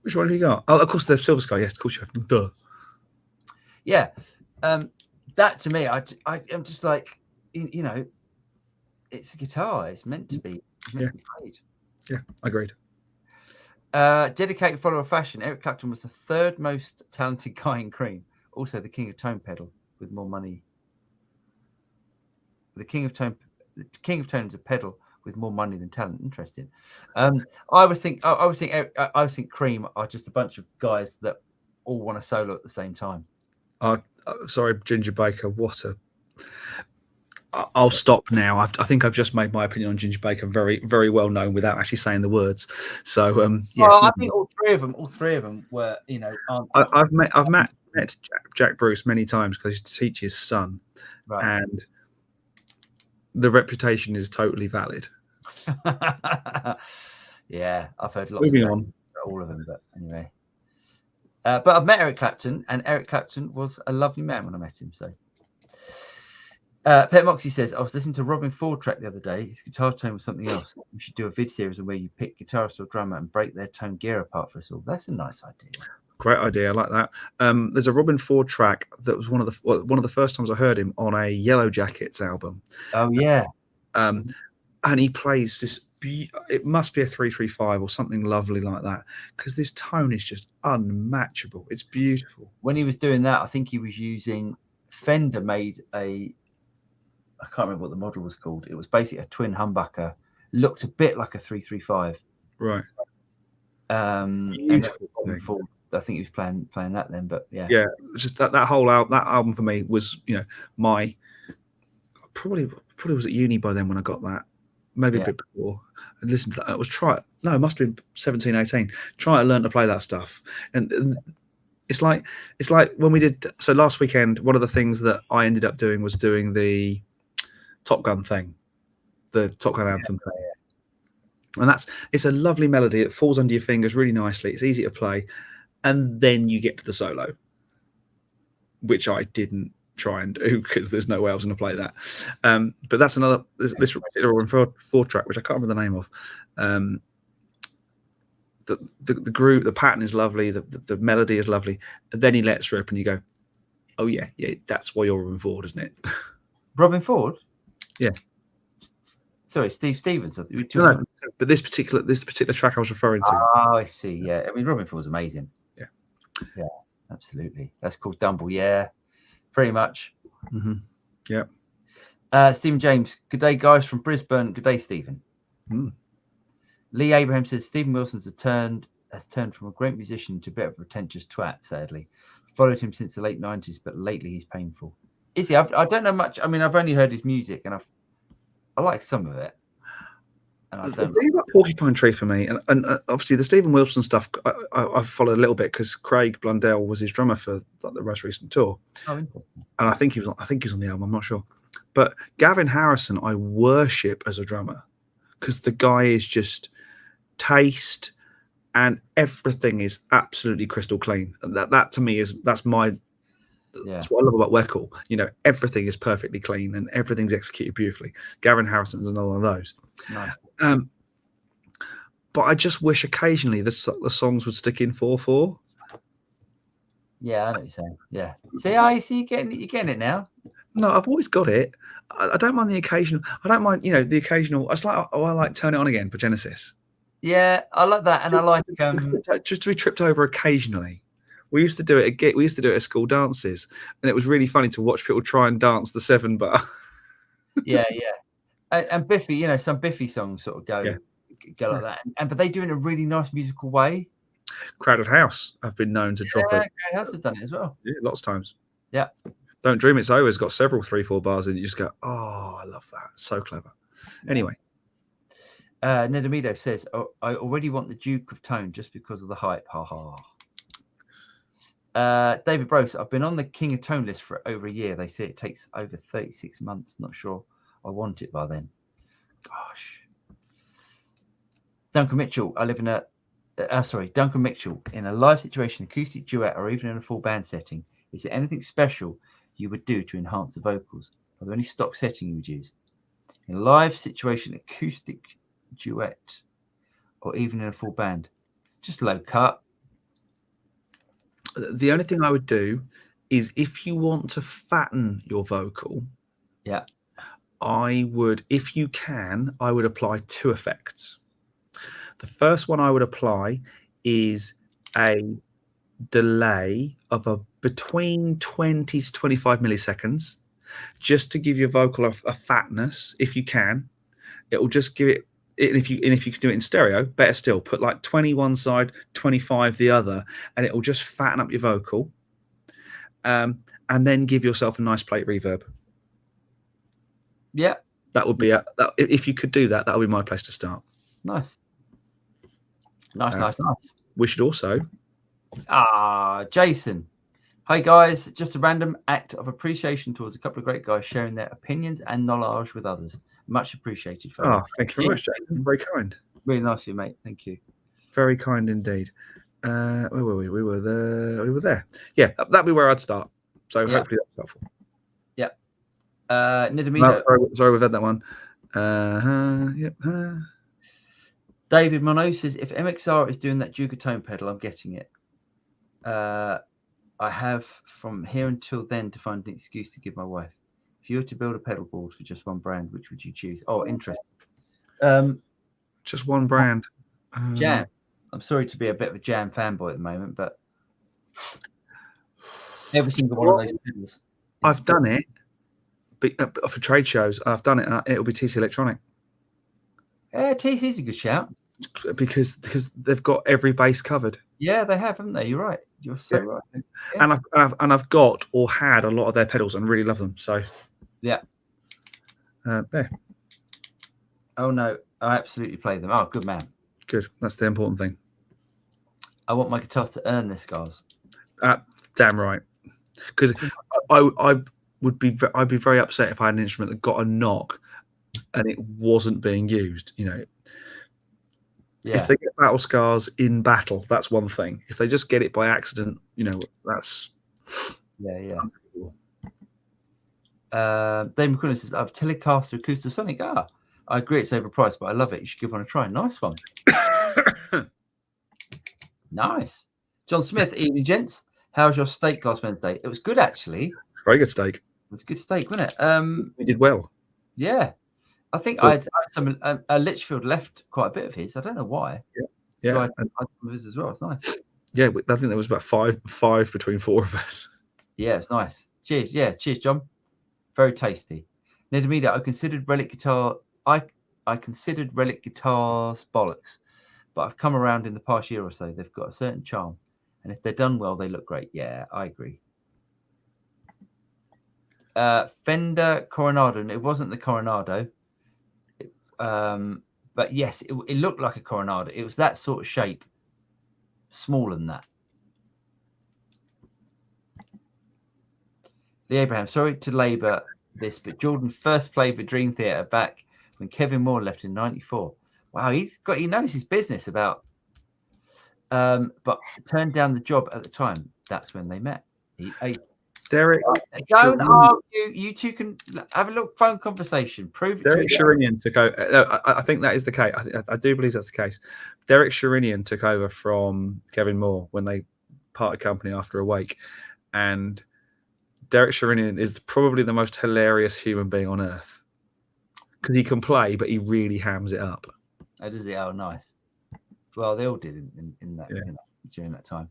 Which one have you got? Oh, of course, the Silver Sky. Yes, of course you have. Duh. Yeah. That to me, I'm just like, it's a guitar. It's meant to be, to be played. Yeah, agreed. Dedicated follower of fashion, Eric Clapton was the third most talented guy in Cream. Also the king of tone pedal with more money. The king of tone is a pedal with more money than talent. Interesting. I always think Cream are just a bunch of guys that all want to solo at the same time. Sorry, Ginger Baker. I'll stop now. I think I've just made my opinion on Ginger Baker very, very well known without actually saying the words. So yes. Well, I think all three of them were, I've met Jack Bruce many times because I used to teach his son, right. And the reputation is totally valid. Yeah, I've heard lots. Moving on, all of them, but anyway. But I've met Eric Clapton, and Eric Clapton was a lovely man when I met him. So, Pet Moxie says, I was listening to Robin Ford track the other day. His guitar tone was something else. We should do a vid series where you pick guitarist or drummer and break their tone gear apart for us all. That's a nice idea. Great idea. I like that. There's a Robin Ford track that was one of the first times I heard him on a Yellow Jackets album. Oh yeah. And he plays this. It must be a 335 or something lovely like that because this tone is just unmatchable. It's beautiful. When he was doing that, I think he was using Fender made I can't remember what the model was called. It was basically a twin humbucker. Looked a bit like a 335. Right. I think he was playing that then, but yeah. Yeah, just that whole album for me was, my probably was at uni by then when I got that. Maybe a bit before. I listened to that. It must have been 17, 18. Try to learn to play that stuff. And it's like when we did so last weekend, one of the things that I ended up doing was doing the Top Gun thing. The Top Gun anthem thing. And it's a lovely melody. It falls under your fingers really nicely. It's easy to play. And then you get to the solo, which I didn't try and do because there's no way I was going to play that. But that's another this particular Robin Ford track, which I can't remember the name of. The groove, the pattern is lovely. The melody is lovely. And then he lets rip, and you go, "Oh yeah, that's why you're Robin Ford, isn't it?" Robin Ford. Yeah. Sorry, Steve Stevens. No, but this particular track I was referring to. Oh, I see. Yeah, I mean Robin Ford's amazing. Yeah, absolutely. That's called Dumble. Yeah, pretty much. Mm-hmm. Yeah. Stephen James. Good day, guys from Brisbane. Good day, Stephen. Lee Abraham says Stephen Wilson has turned from a great musician to a bit of a pretentious twat. Sadly, followed him since the late 90s, but lately he's painful. Is he? I don't know much. I mean, I've only heard his music, and I like some of it. And I don't. The Porcupine Tree for me, and obviously the Stephen Wilson stuff, I followed a little bit because Craig Blundell was his drummer for the most recent tour. Oh, interesting. And I think he was on the album. I'm not sure. But Gavin Harrison, I worship as a drummer because the guy is just taste and everything is absolutely crystal clean. And that to me that's what I love about Weckl. Everything is perfectly clean and everything's executed beautifully. Gavin Harrison's another one of those. Nice. But I just wish occasionally the songs would stick in 4/4. Yeah, I know what you're saying. Yeah. See, you're getting it now. No, I've always got it. I don't mind the occasional. I don't mind, the occasional. It's like, I like Turn It On Again for Genesis. Yeah, I like that, and I like just to be tripped over occasionally. We used to do it at school dances, and it was really funny to watch people try and dance the 7-bar. Yeah. And Biffy, some Biffy songs sort of go like that, but they do it in a really nice musical way. Crowded House have been known to drop it. Crowded House have done it as well. Yeah, lots of times. Yeah. Don't Dream It's Over has got several 3/4 bars in it. You just go, oh, I love that. So clever. Anyway. Nedamido says, I already want the Duke of Tone just because of the hype. Ha ha. David Brose, I've been on the King of Tone list for over a year. They say it takes over 36 months. Not sure I want it by then. Gosh. Duncan Mitchell, Duncan Mitchell, in a live situation, acoustic duet, or even in a full band setting, is there anything special you would do to enhance the vocals? Are there any stock setting you would use? In a live situation, acoustic duet, or even in a full band, just low cut. The only thing I would do is if you want to fatten your vocal, I would apply 2 effects. The first one I would apply is a delay of between 20 to 25 milliseconds, just to give your vocal a fatness. If you can, it will just give it. And if you can do it in stereo, better still. Put like 20 one side, 25 the other, and it will just fatten up your vocal. And then give yourself a nice plate reverb. Yeah, that would be if you could do that, that would be my place to start. Nice. We should also. Jason. Hi guys, just a random act of appreciation towards a couple of great guys sharing their opinions and knowledge with others. Much appreciated. Thank you very much, Jason. Very kind. Really nice of you, mate. Thank you. Very kind indeed. Where were we? We were there. Yeah, that'd be where I'd start. So hopefully that's helpful. Yeah. Nidamino. Sorry, we've had that one. David Mono says, if MXR is doing that Duke of Tone pedal, I'm getting it. I have from here until then to find an excuse to give my wife. If you were to build a pedal board for just one brand, which would you choose? Oh, interesting. Just one brand. Jam. I'm sorry to be a bit of a Jam fanboy at the moment, but every single one of those pedals. I've done it for trade shows. I've done it, and it'll be TC Electronic. TC's a good shout because they've got every base covered. Yeah, they have, haven't they? You're right. You're so right. Yeah. And I've got or had a lot of their pedals and really love them. So yeah. There. Oh no, I absolutely play them. Oh, good man. Good. That's the important thing. I want my guitar to earn this, guys. Damn right. Because I'd be very upset if I had an instrument that got a knock and it wasn't being used. If they get battle scars in battle, that's one thing. If they just get it by accident, that's Dave McCullen says, I've Telecaster Acoustasonic. I agree it's overpriced, but I love it. You should give one a try. Nice one. Nice. John Smith, evening gents. How's your steak last Wednesday? It was good, actually. Very good steak. It was good steak, wasn't it? We did well. Yeah. I think I had some Litchfield left quite a bit of his. I don't know why. Yeah. So I had some of his as well. It's nice. Yeah, I think there was about five between 4 of us. Yeah, it's nice. Cheers. Yeah, cheers, John. Very tasty. Nedamida, I considered Relic guitar. I considered Relic guitars bollocks, but I've come around in the past year or so. They've got a certain charm, and if they're done well, they look great. Yeah, I agree. Fender Coronado, and it wasn't the Coronado. But yes, it looked like a Coronado. It was that sort of shape, smaller than that. Lee Abraham, sorry to labour this, but Jordan first played for Dream Theater back when Kevin Moore left in '94. Wow, he knows his business about. But turned down the job at the time. That's when they met. Derek, don't argue. You two can have a little phone conversation. Prove it. Derek Sherinian took over. I think that is the case. I do believe that's the case. Derek Sherinian took over from Kevin Moore when they parted company after a wake, and Derek Sherinian is probably the most hilarious human being on earth because he can play, but he really hams it up. Oh, does he? Oh, nice. Well, they all did in that during that time.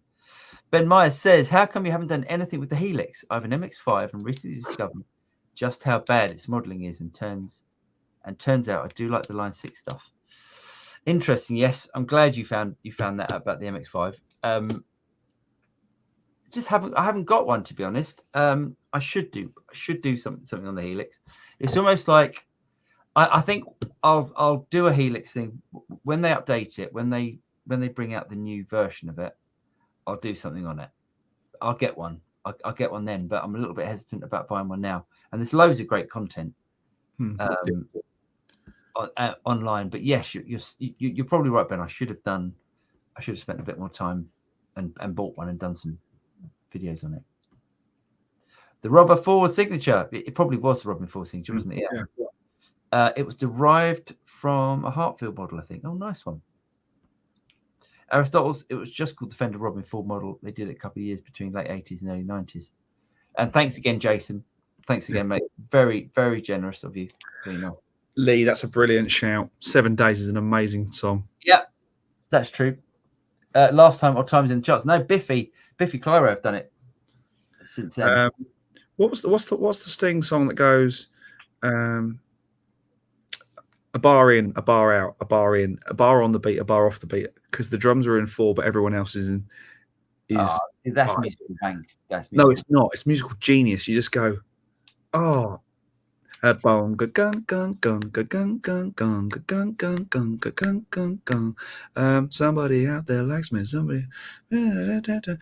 Ben Myers says, "How come you haven't done anything with the Helix? I have an MX-5 and recently discovered just how bad its modelling is, and turns out I do like the Line 6 stuff." Interesting. Yes, I'm glad you found that out about the MX-5. I haven't got one, to be honest. I should do something on the Helix. It's almost like I think I'll do a Helix thing when they update it, when they bring out the new version of it. I'll do something on it. I'll get one. I'll get one then, but I'm a little bit hesitant about buying one now. And there's loads of great content online. But yes, you're probably right, Ben. I should have spent a bit more time and bought one and done some videos on it. The Robber Ford signature. It probably was the Robber Ford signature, wasn't it? Yeah. It was derived from a Hartfield model, I think. Oh, nice one. Aristotle's, it was just called the Fender Robin Ford model. They did it a couple of years between late 80s and early 90s. And thanks again, Jason. Thanks again, mate. Very, very generous of you. Lee, that's a brilliant shout. 7 Days is an amazing song. Yeah, that's true. Last time, or times in the charts. No, Biffy Clyro have done it since then. What's the Sting song that goes a bar in, a bar out, a bar in, a bar on the beat, a bar off the beat, because the drums are in 4, but everyone else is in. That's musical bank. No, it's not. It's musical genius. You just go, oh, a bong gun gun gun gun gun gun gun gun gun gun gun gun gun. Somebody out there likes me. Somebody. Can't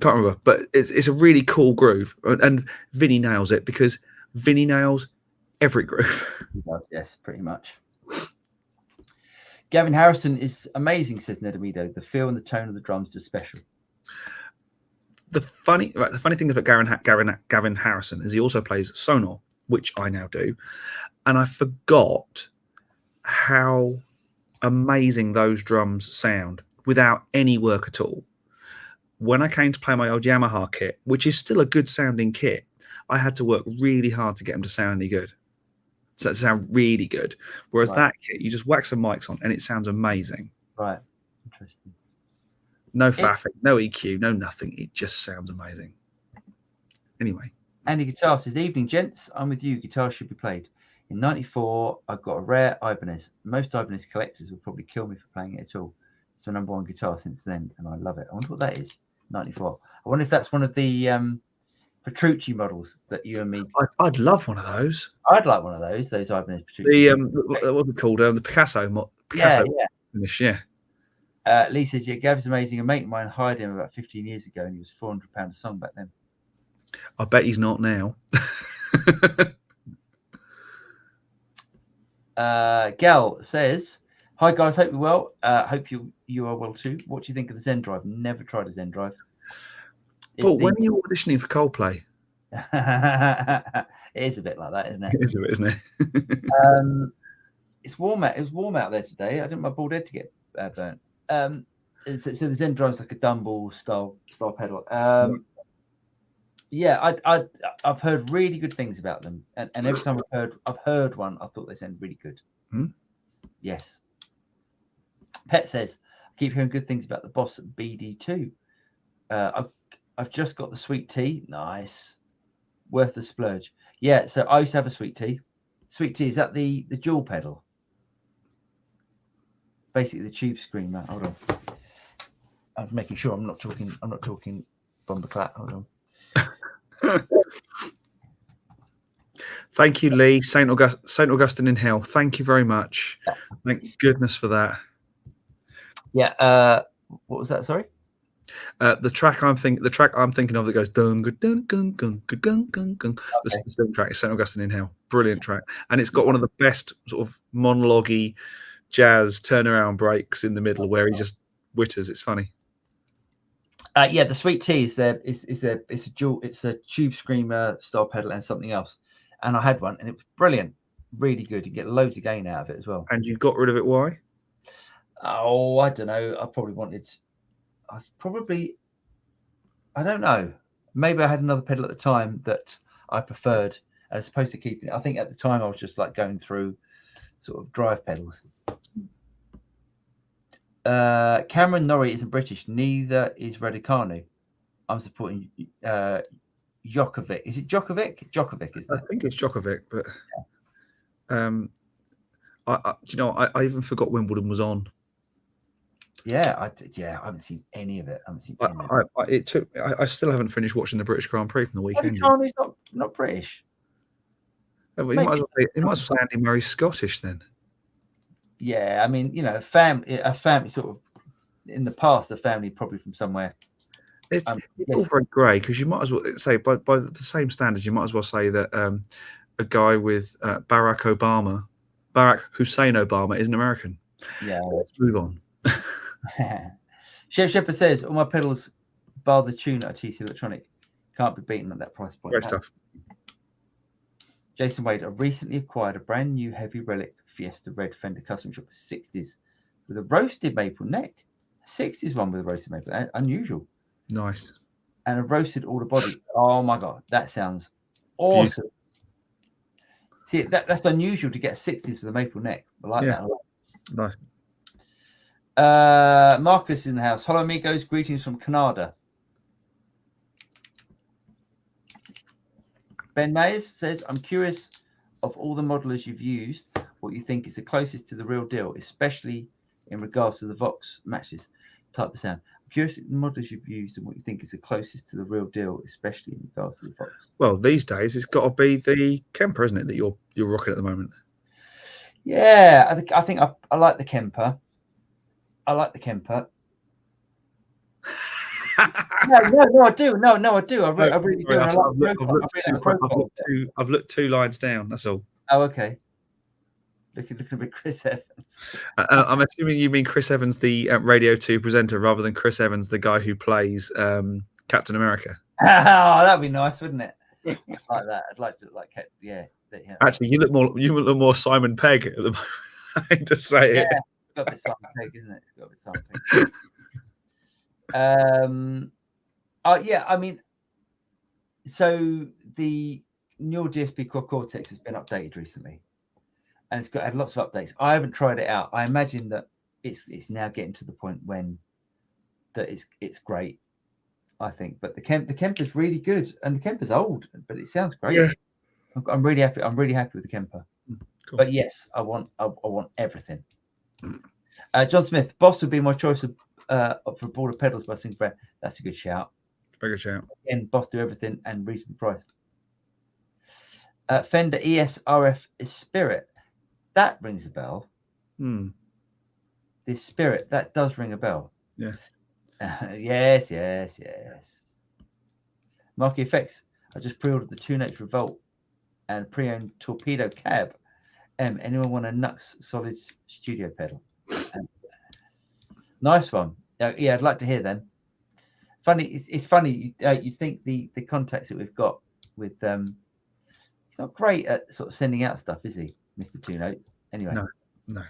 remember, but it's a really cool groove, and Vinny nails it because Vinny nails every groove. Yes, pretty much. Gavin Harrison is amazing, says Nedamido. The feel and the tone of the drums are special. The funny thing about Gavin Harrison is he also plays Sonar, which I now do, and I forgot how amazing those drums sound without any work at all. When I came to play my old Yamaha kit, which is still a good sounding kit, I had to work really hard to get them to sound any good. So it sound really good. Whereas that kit, you just whack some mics on and it sounds amazing. Right. Interesting. No faffing, no EQ, no nothing. It just sounds amazing. Anyway. Andy Guitar says, "Evening, gents. I'm with you. Guitar should be played. In '94, I got a rare Ibanez. Most Ibanez collectors would probably kill me for playing it at all. It's my #1 guitar since then, and I love it. I wonder what that is. '94. I wonder if that's one of the Petrucci models that you and me. I'd love one of those. I'd like one of those Ibanez Petrucci. What's it called? The Picasso. Yeah. Finish, yeah. Lee says, "Yeah, Gav's amazing. A mate of mine hired him about 15 years ago, and he was £400 a song back then." I bet he's not now. Gal says, "Hi guys, hope you're well. Hope you are well too. What do you think of the Zen Drive? Never tried a Zen Drive." But when are you auditioning for Coldplay? It is a bit like that, isn't it? It is a bit, isn't it? It's warm out. It was warm out there today. I didn't want my bald head to get burnt. So the Zen Drive's like a Dumble style pedal. Yeah, I've heard really good things about them, and every time I've heard one, I thought they sounded really good. Yes. Pet says, "I keep hearing good things about the Boss BD2. I've just got the Sweet Tea. Nice, worth the splurge. Yeah. So I used to have a Sweet Tea. Sweet Tea, is that the dual pedal? Basically the tube screamer. Hold on. I'm making sure I'm not talking bomber clap. Hold on. Thank you, Lee. Saint Augustine in hell. Thank you very much. Thank goodness for that. Yeah. What was that? Sorry. The track I'm thinking of that goes dun dun dun dun dun dun dun dun. The string track is St. Augustine in Hell. Brilliant track, and it's got one of the best sort of monologue-y jazz turnaround breaks in the middle where he just witters. It's funny. Yeah, the Sweet Tea is a Tube Screamer style pedal and something else, and I had one and it was brilliant, really good. You get loads of gain out of it as well. And you got rid of it? Why? Oh, I don't know. I don't know. Maybe I had another pedal at the time that I preferred as opposed to keeping it. I think at the time I was just like going through sort of drive pedals. Cameron Norrie isn't British. Neither is Raducanu. I'm supporting Djokovic. Is it Djokovic? Djokovic, isn't it? I think it's Djokovic, but I even forgot Wimbledon was on. Yeah, I haven't seen any of it. I still haven't finished watching the British Grand Prix from the weekend. Raducanu's not British. Yeah, well, you might as well say Andy Murray's Scottish then. Yeah, I mean, a family sort of in the past, a family probably from somewhere. It's all very grey because you might as well say by the same standards, you might as well say that a guy with Barack Hussein Obama is an American. Yeah, let's move on. Chef Shepherd says all my pedals, bar the tuner at TC Electronic, can't be beaten at that price point. Great stuff. Jason Wade, I recently acquired a brand new Heavy Relic Fiesta Red Fender Custom Shop 60s with a roasted maple neck. 60s one with a roasted maple, unusual. Nice. And a roasted all the body. Oh my god, that sounds awesome. See, that's unusual to get 60s with a maple neck. I like that a lot. Nice. Marcus in the house. Hello, amigos. Greetings from Canada. Ben Mayers says, I'm curious of all the modelers you've used, what you think is the closest to the real deal, especially in regards to the Vox matches type of sound. I'm curious of the modelers you've used and what you think is the closest to the real deal, especially in regards to the Vox. Well, these days it's got to be the Kemper, isn't it, that you're rocking at the moment? Yeah, I think I like the Kemper. I like the Kemper. No, I do. No, I do. I really do. I've looked 2 lines down. That's all. Oh, okay. Looking a bit Chris Evans. I'm assuming you mean Chris Evans, the Radio 2 presenter, rather than Chris Evans, the guy who plays Captain America. Oh, that'd be nice, wouldn't it? Like that. I'd like to yeah. Actually, you look more Simon Pegg at the moment. I hate to say it. It's got a bit Simon Pegg, isn't it? It's got a bit Simon Pegg. Yeah, I mean, so the Neural DSP Core Cortex has been updated recently, and it's had lots of updates. I haven't tried it out. I imagine that it's now getting to the point when that it's great. I think, but the Kemper's really good, and the Kemper's old, but it sounds great. Yeah. I'm really happy. I'm really happy with the Kemper. Cool. But yes, I want everything. John Smith, Boss would be my choice for Border Pedals by Sinclair. That's a good shout. Very good shout. Again, Boss do everything and reasonably priced. Fender ES RF is Spirit. That rings a bell. The Spirit, that does ring a bell. Yeah. Yes. Marky Effects. I just pre-ordered the 2H Revolt and pre-owned Torpedo Cab. Anyone want a Nux Solid Studio pedal? Nice one. Yeah, I'd like to hear them. Funny, it's funny. You think the contacts that we've got with he's not great at sort of sending out stuff, is he, Mr. 2Note? Anyway, no.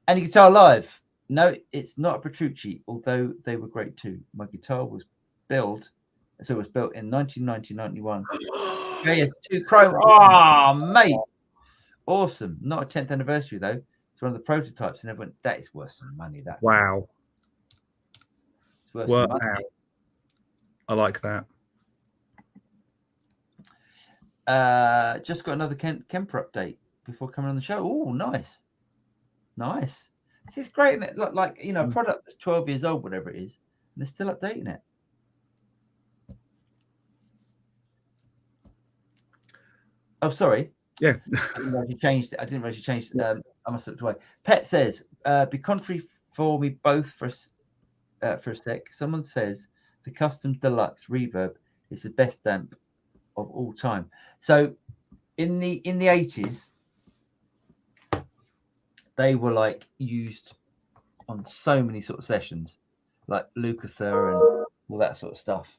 And Guitar Live. No, it's not a Petrucci, although they were great too. My guitar was built in 1991. JS2 Chrome. Oh, mate. Awesome. Not a 10th anniversary, though. It's one of the prototypes, and everyone, that is worth some money. That. Wow. It's worth some money. I like that. Just got another Kemper update before coming on the show. Oh, nice. It's great, isn't it? Like a product that's 12 years old, whatever it is, and they're still updating it. Oh, sorry. Yeah. I didn't realize you changed it. I must have looked away. Pet says, be contrary for me both for for a sec. Someone says the custom deluxe reverb is the best amp of all time. So in the 80s, they were like used on so many sort of sessions, like Lukather and all that sort of stuff.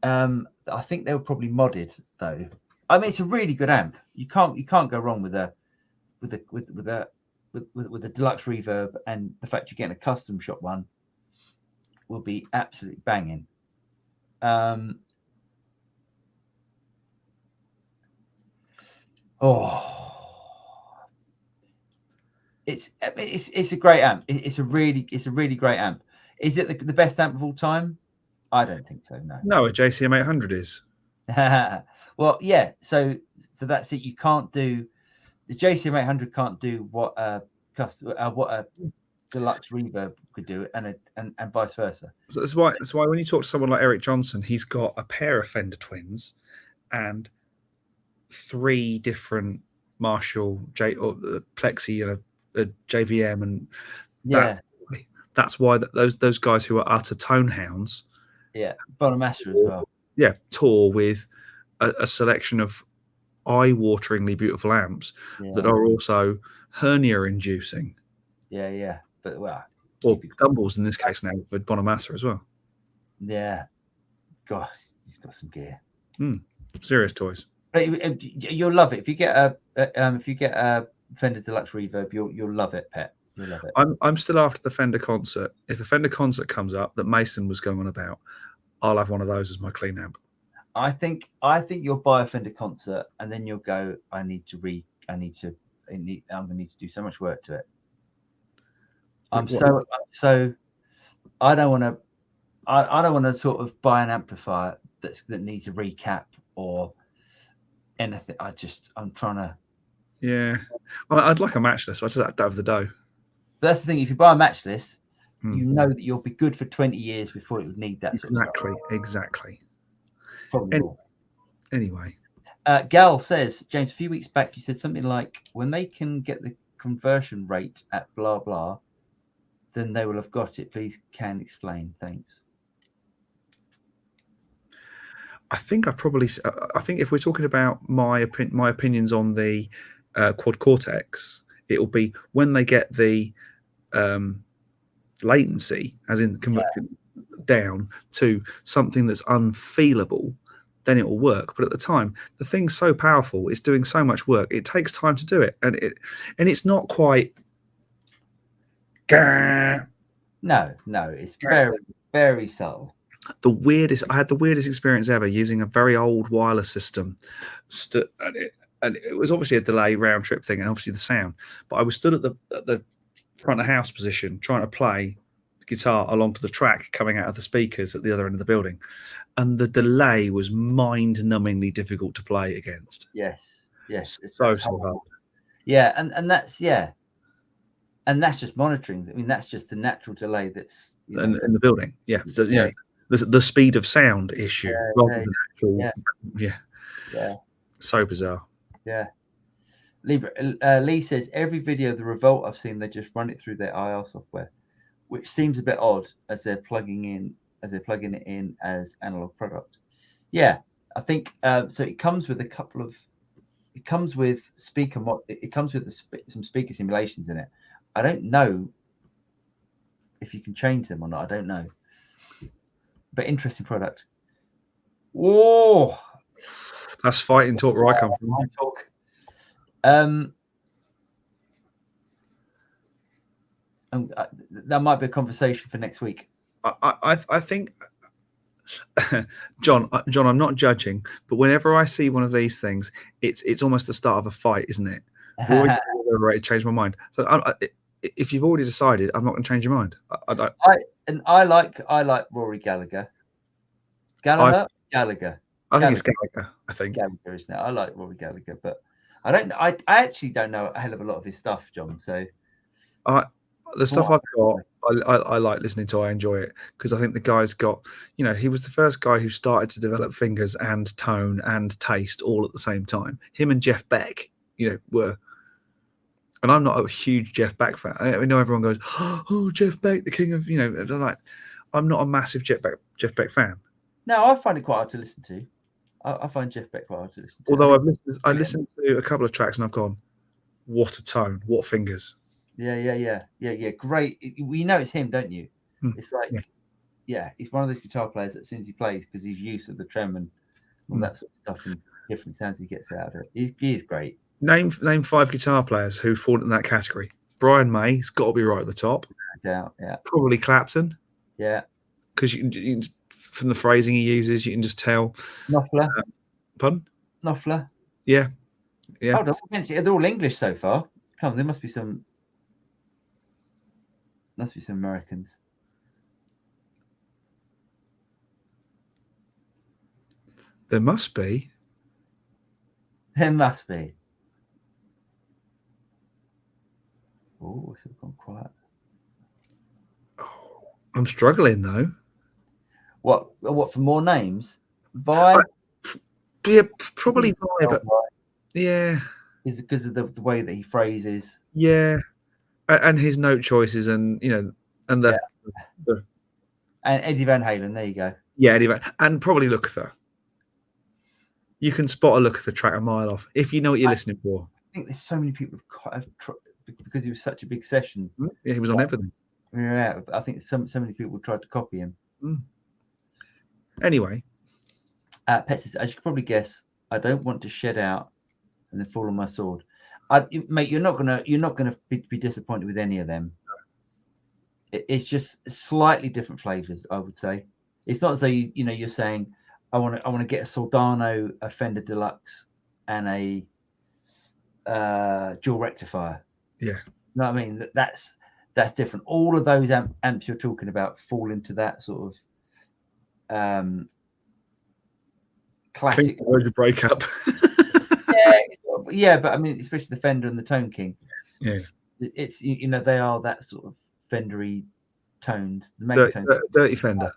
I think they were probably modded though. I mean, it's a really good amp. You can't go wrong with a deluxe reverb, and the fact you're getting a custom shop one will be absolutely banging. It's a great amp. It's a really great amp. Is it the best amp of all time? I don't think so. No, a JCM 800 is. Well, yeah. So that's it. You can't do the JCM 800 can't do what a deluxe reverb could do, and vice versa. So that's why when you talk to someone like Eric Johnson, he's got a pair of Fender Twins and 3 different Marshall Plexi and a JVM, and that's why those guys who are utter tone hounds, Bonamaster as well, tour with a selection of eye-wateringly beautiful amps that are also hernia inducing. But or dumbles in this case now with Bonamassa as well. Gosh, he's got some gear. Serious toys. But you'll love it if you get a Fender Deluxe Reverb. You'll love it, Pet. You'll love it. I'm still after the Fender concert. If a Fender concert comes up that Mason was going on about, I'll have one of those as my clean amp. I think you'll buy a Fender concert and then you'll go, I'm going to need to do so much work to it. I don't want to sort of buy an amplifier that needs a recap or anything. I'm trying to. Yeah, well, I'd like a matchless. I just don't have the dough. But that's the thing. If you buy a matchless, you know that you'll be good for 20 years before it would need that sort of stuff. Exactly. Probably. Anyway, Gal says, James, a few weeks back you said something like, when they can get the conversion rate at blah blah, then they will have got it. Please can explain. Thanks. I think if we're talking about my opinions on the Quad Cortex, it will be when they get the latency, as in down to something that's unfeelable, then it will work. But at the time, the thing's so powerful, it's doing so much work, it takes time to do it, and it's not quite. No, it's very, very subtle. I had the weirdest experience ever using a very old wireless system, and it was obviously a delay round trip thing, and obviously the sound. But I was stood at the front of house position trying to play the guitar along to the track coming out of the speakers at the other end of the building, and the delay was mind-numbingly difficult to play against. Yes, so hard. Yeah, and that's and that's just monitoring. I mean, that's just the natural delay that's in the building. Yeah, so the speed of sound issue rather than actual. So bizarre. Yeah. Lee says every video of the Revolt I've seen, they just run it through their IR software, which seems a bit odd as they're plugging it in as analog product. Yeah, I think so. It comes with some speaker simulations in it. I don't know if you can change them or not. I don't know, but interesting product. Whoa, that's fighting talk where I come from. That might be a conversation for next week. I think, John, I'm not judging, but whenever I see one of these things, it's almost the start of a fight, isn't it? You're always ready to change my mind. So if you've already decided, I'm not going to change your mind. I like Rory Gallagher. Gallagher. I think it's Gallagher. I think Gallagher, isn't it? I like Rory Gallagher, but I actually don't know a hell of a lot of his stuff, John. So the stuff I've got, I like listening to. I enjoy it because I think the guy's got, he was the first guy who started to develop fingers and tone and taste all at the same time. Him and Jeff Beck, were And I'm not a huge Jeff Beck fan. I know everyone goes, "Oh, Jeff Beck, the king of," I'm not a massive Jeff Beck fan. No, I find it quite hard to listen to. I find Jeff Beck quite hard to listen to. Although I listened to a couple of tracks and I've gone, what a tone, what fingers. Yeah. Great. You know it's him, don't you? It's like, he's one of those guitar players that as soon as he plays, because his use of the trem and all that sort of stuff and different sounds he gets out of it, he is great. Name 5 guitar players who fall in that category. Brian May's got to be right at the top. No doubt, yeah. Probably Clapton. Yeah. Because you from the phrasing he uses, you can just tell. Knopfler. Pardon? Knopfler. Yeah. Hold on, they're all English so far. Come on, there must be some Americans. There must be. There must be. Oh, it's gone quiet. Oh, I'm struggling though. What for more names? Vi? Yeah, probably Vi, but yeah. Is because of the way that he phrases. Yeah. And his note choices and and the and Eddie Van Halen, there you go. Yeah, Eddie Van, and probably Lukather. You can spot a Lukather track a mile off if you know what you're listening for. I think there's so many people because he was such a big session. Yeah, he was on everything. Yeah, I think so many people tried to copy him. Anyway, Pet says, as you can probably guess, I don't want to shed out and then fall on my sword. Mate, you're not gonna be disappointed with any of them. It's just slightly different flavors, I would say. It's not as though you're saying, I want to get a Soldano, a Fender Deluxe, and a dual rectifier. Yeah, you know what I mean. That's different. All of those amps you're talking about fall into that sort of classic breakup. yeah, but I mean, especially the Fender and the Tone King. Yeah, it's they are that sort of Fendery tones. The dirty Fender.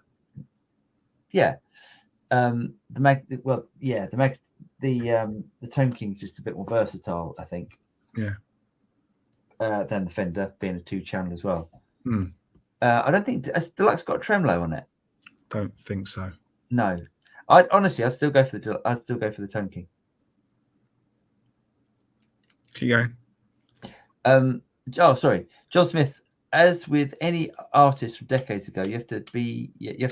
Yeah, the Tone King's just a bit more versatile, I think. Yeah. Than the Fender, being a 2-channel as well. Mm. I don't think Deluxe got a tremolo on it. Don't think so. No, I'd still go for the Tone King. Keep going. Sorry, John Smith. As with any artist from decades ago, you have to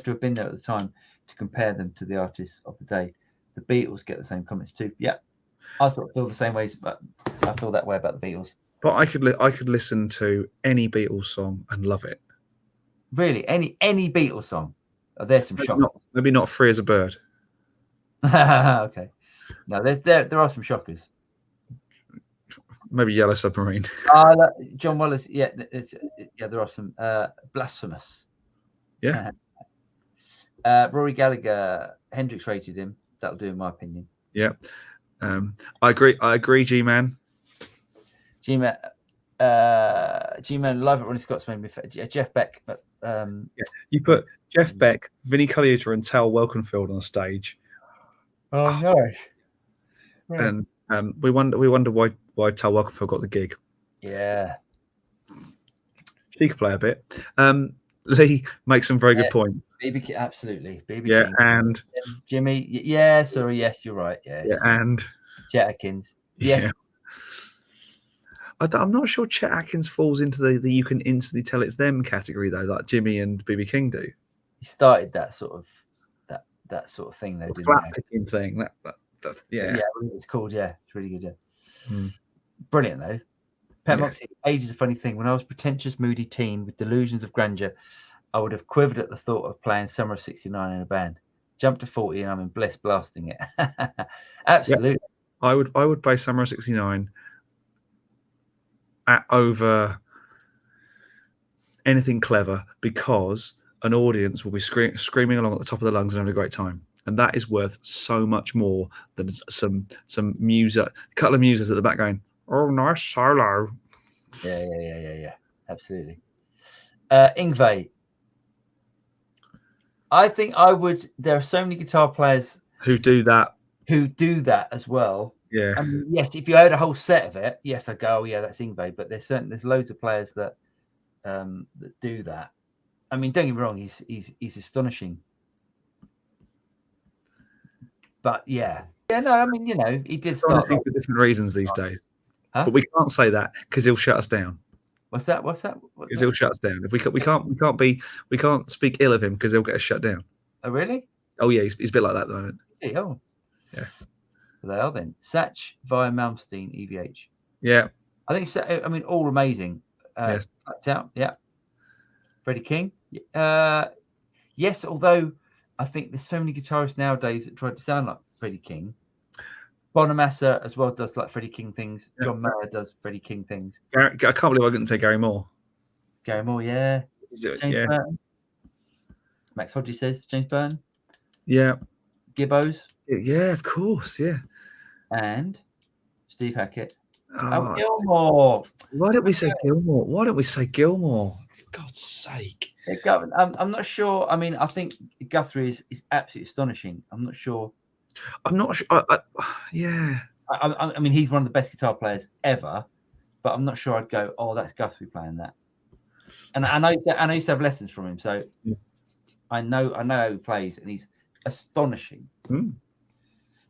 have been there at the time to compare them to the artists of the day. The Beatles get the same comments too. Yeah, I sort of feel the same ways, but I feel that way about the Beatles. But I could listen to any Beatles song and love it. Really, any Beatles song? Oh, there's some shockers. Maybe not Free as a Bird. Okay. No, there are some shockers. Maybe Yellow Submarine. John Wallace. Yeah, there are some Blasphemous. Yeah. Rory Gallagher. Hendrix rated him. That'll do, in my opinion. Yeah. I agree, G-Man. G-Man live at Ronnie Scott's made me Jeff Beck. You put Jeff Beck, Vinnie Colaiuta, and Tal Welkenfeld on a stage. Oh no! And we wonder why Tal Welkenfeld got the gig. Yeah, she could play a bit. Lee makes some very good points. BB absolutely. BB King. And Jimmy. Yeah, sorry. Yes, you're right. Yes. Yeah, and Chet Atkins. Yes. Yeah. I'm not sure Chet Atkins falls into the you can instantly tell it's them category though, like Jimmy and BB King do. He started that sort of thing though, didn't he? Picking thing. Yeah, it's called. Yeah, it's really good. Yeah. Brilliant though. Pet Moxie, age is a funny thing. When I was a pretentious, moody teen with delusions of grandeur, I would have quivered at the thought of playing Summer of '69 in a band. Jumped to 40 and I'm in bliss blasting it. Absolutely. Yeah. I would play Summer of '69 at over anything clever because an audience will be screaming along at the top of their lungs and having a great time. And that is worth so much more than some music, a couple of muses at the back going, oh, nice solo. Yeah. Absolutely. Ingve, I think I would. There are so many guitar players who do that as well. Yeah. I mean, yes, if you had a whole set of it, yes, I go, oh yeah, that's Ingve. But there's loads of players that do that. I mean, don't get me wrong, he's astonishing. But yeah, no, I mean, he did start for different reasons these days. Huh? But we can't say that because he'll shut us down. What's that? Because he'll shut us down. If we can't speak ill of him because he'll get us shut down. Oh really? Oh yeah, he's a bit like that at the moment. Oh yeah. Well, they are then. Satch via Malmsteen, EVH. Yeah. I think. I mean, all amazing. Yes. Out. Yeah. Freddie King. Yes, although I think there's so many guitarists nowadays that try to sound like Freddie King. Bonamassa as well does like Freddie King things. Yeah. John Mayer does Freddie King things. I can't believe I couldn't say Gary Moore. Gary Moore, yeah. James Burton. Max Hodges says James Burton. Yeah. Gibbos. Yeah, of course, yeah. And Steve Hackett. Oh, Gilmore. Why don't we say Gilmore? For God's sake. Yeah, I'm not sure. I mean, I think Guthrie is absolutely astonishing. I'm not sure. Yeah. I mean, he's one of the best guitar players ever, but I'm not sure I'd go, oh, that's Guthrie playing that. And I used to have lessons from him, so yeah. I know how he plays, and he's astonishing.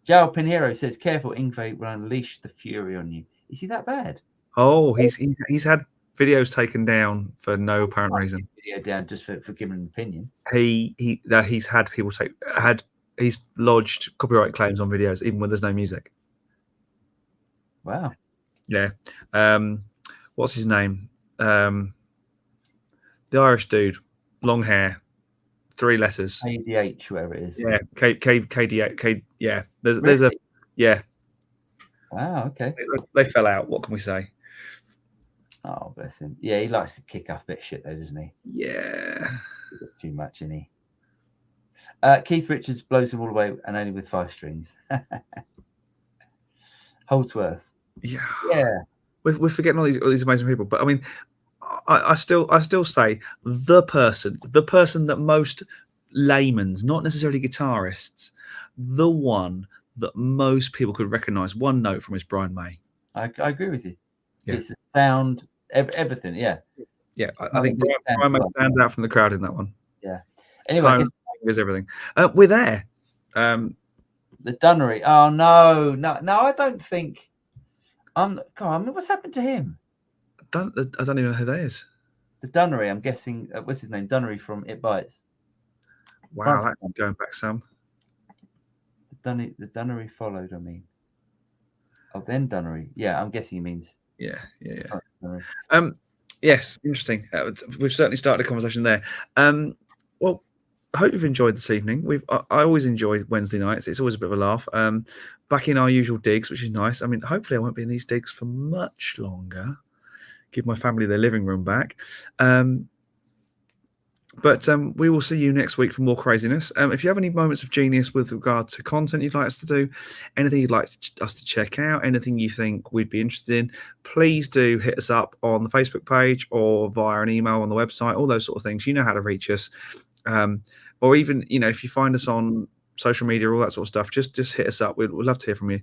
Joe Pinheiro says, "Careful, Ingve will unleash the fury on you." Is he that bad? Oh, he's had videos taken down for no apparent reason. Video down just for giving an opinion. He's had people he's lodged copyright claims on videos even when there's no music. Wow. Yeah. What's his name? The Irish dude, long hair, 3 letters. KDH, whatever it is. Yeah. KDH. Yeah. There's a yeah. Wow. Okay. They fell out. What can we say? Oh, bless him. Yeah, he likes to kick up a bit of shit, though, doesn't he? Yeah. Too much, isn't he? Keith Richards blows them all away and only with 5 strings. Holdsworth. Yeah. Yeah. We're forgetting all these amazing people, but I mean, I still say the person that most laymen's, not necessarily guitarists, the one that most people could recognize one note from is Brian May. I agree with you. Yeah. It's the sound, everything. Yeah. Yeah. I think Brian May stands out from the crowd in that one. Yeah. Anyway, there's everything. We're there. The Dunnery. Oh no, I don't think. God, I mean, what's happened to him? I don't even know who that is. The Dunnery. I'm guessing. What's his name? Dunnery from It Bites. Wow, that's going back some. The Dunnery followed. I mean. Oh, then Dunnery. Yeah, I'm guessing he means. Yeah. Yes, interesting. We've certainly started a conversation there. Well, I hope you've enjoyed this evening. I always enjoy Wednesday nights. It's always a bit of a laugh. Back in our usual digs, which is nice. I mean, hopefully I won't be in these digs for much longer. Give my family their living room back. But we will see you next week for more craziness. If you have any moments of genius with regard to content you'd like us to do, anything you'd like us to check out, anything you think we'd be interested in, please do hit us up on the Facebook page or via an email on the website, all those sort of things. You know how to reach us. Or even, if you find us on social media, all that sort of stuff, just hit us up. We'd love to hear from you.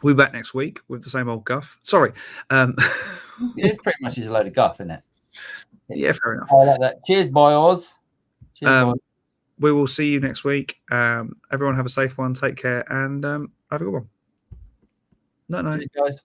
We'll be back next week with the same old guff. Sorry. It pretty much is a load of guff, isn't it? Yeah, fair enough. I like that. Cheers, boys. Cheers, boys. We will see you next week. Everyone have a safe one. Take care and have a good one. No. Cheers, guys.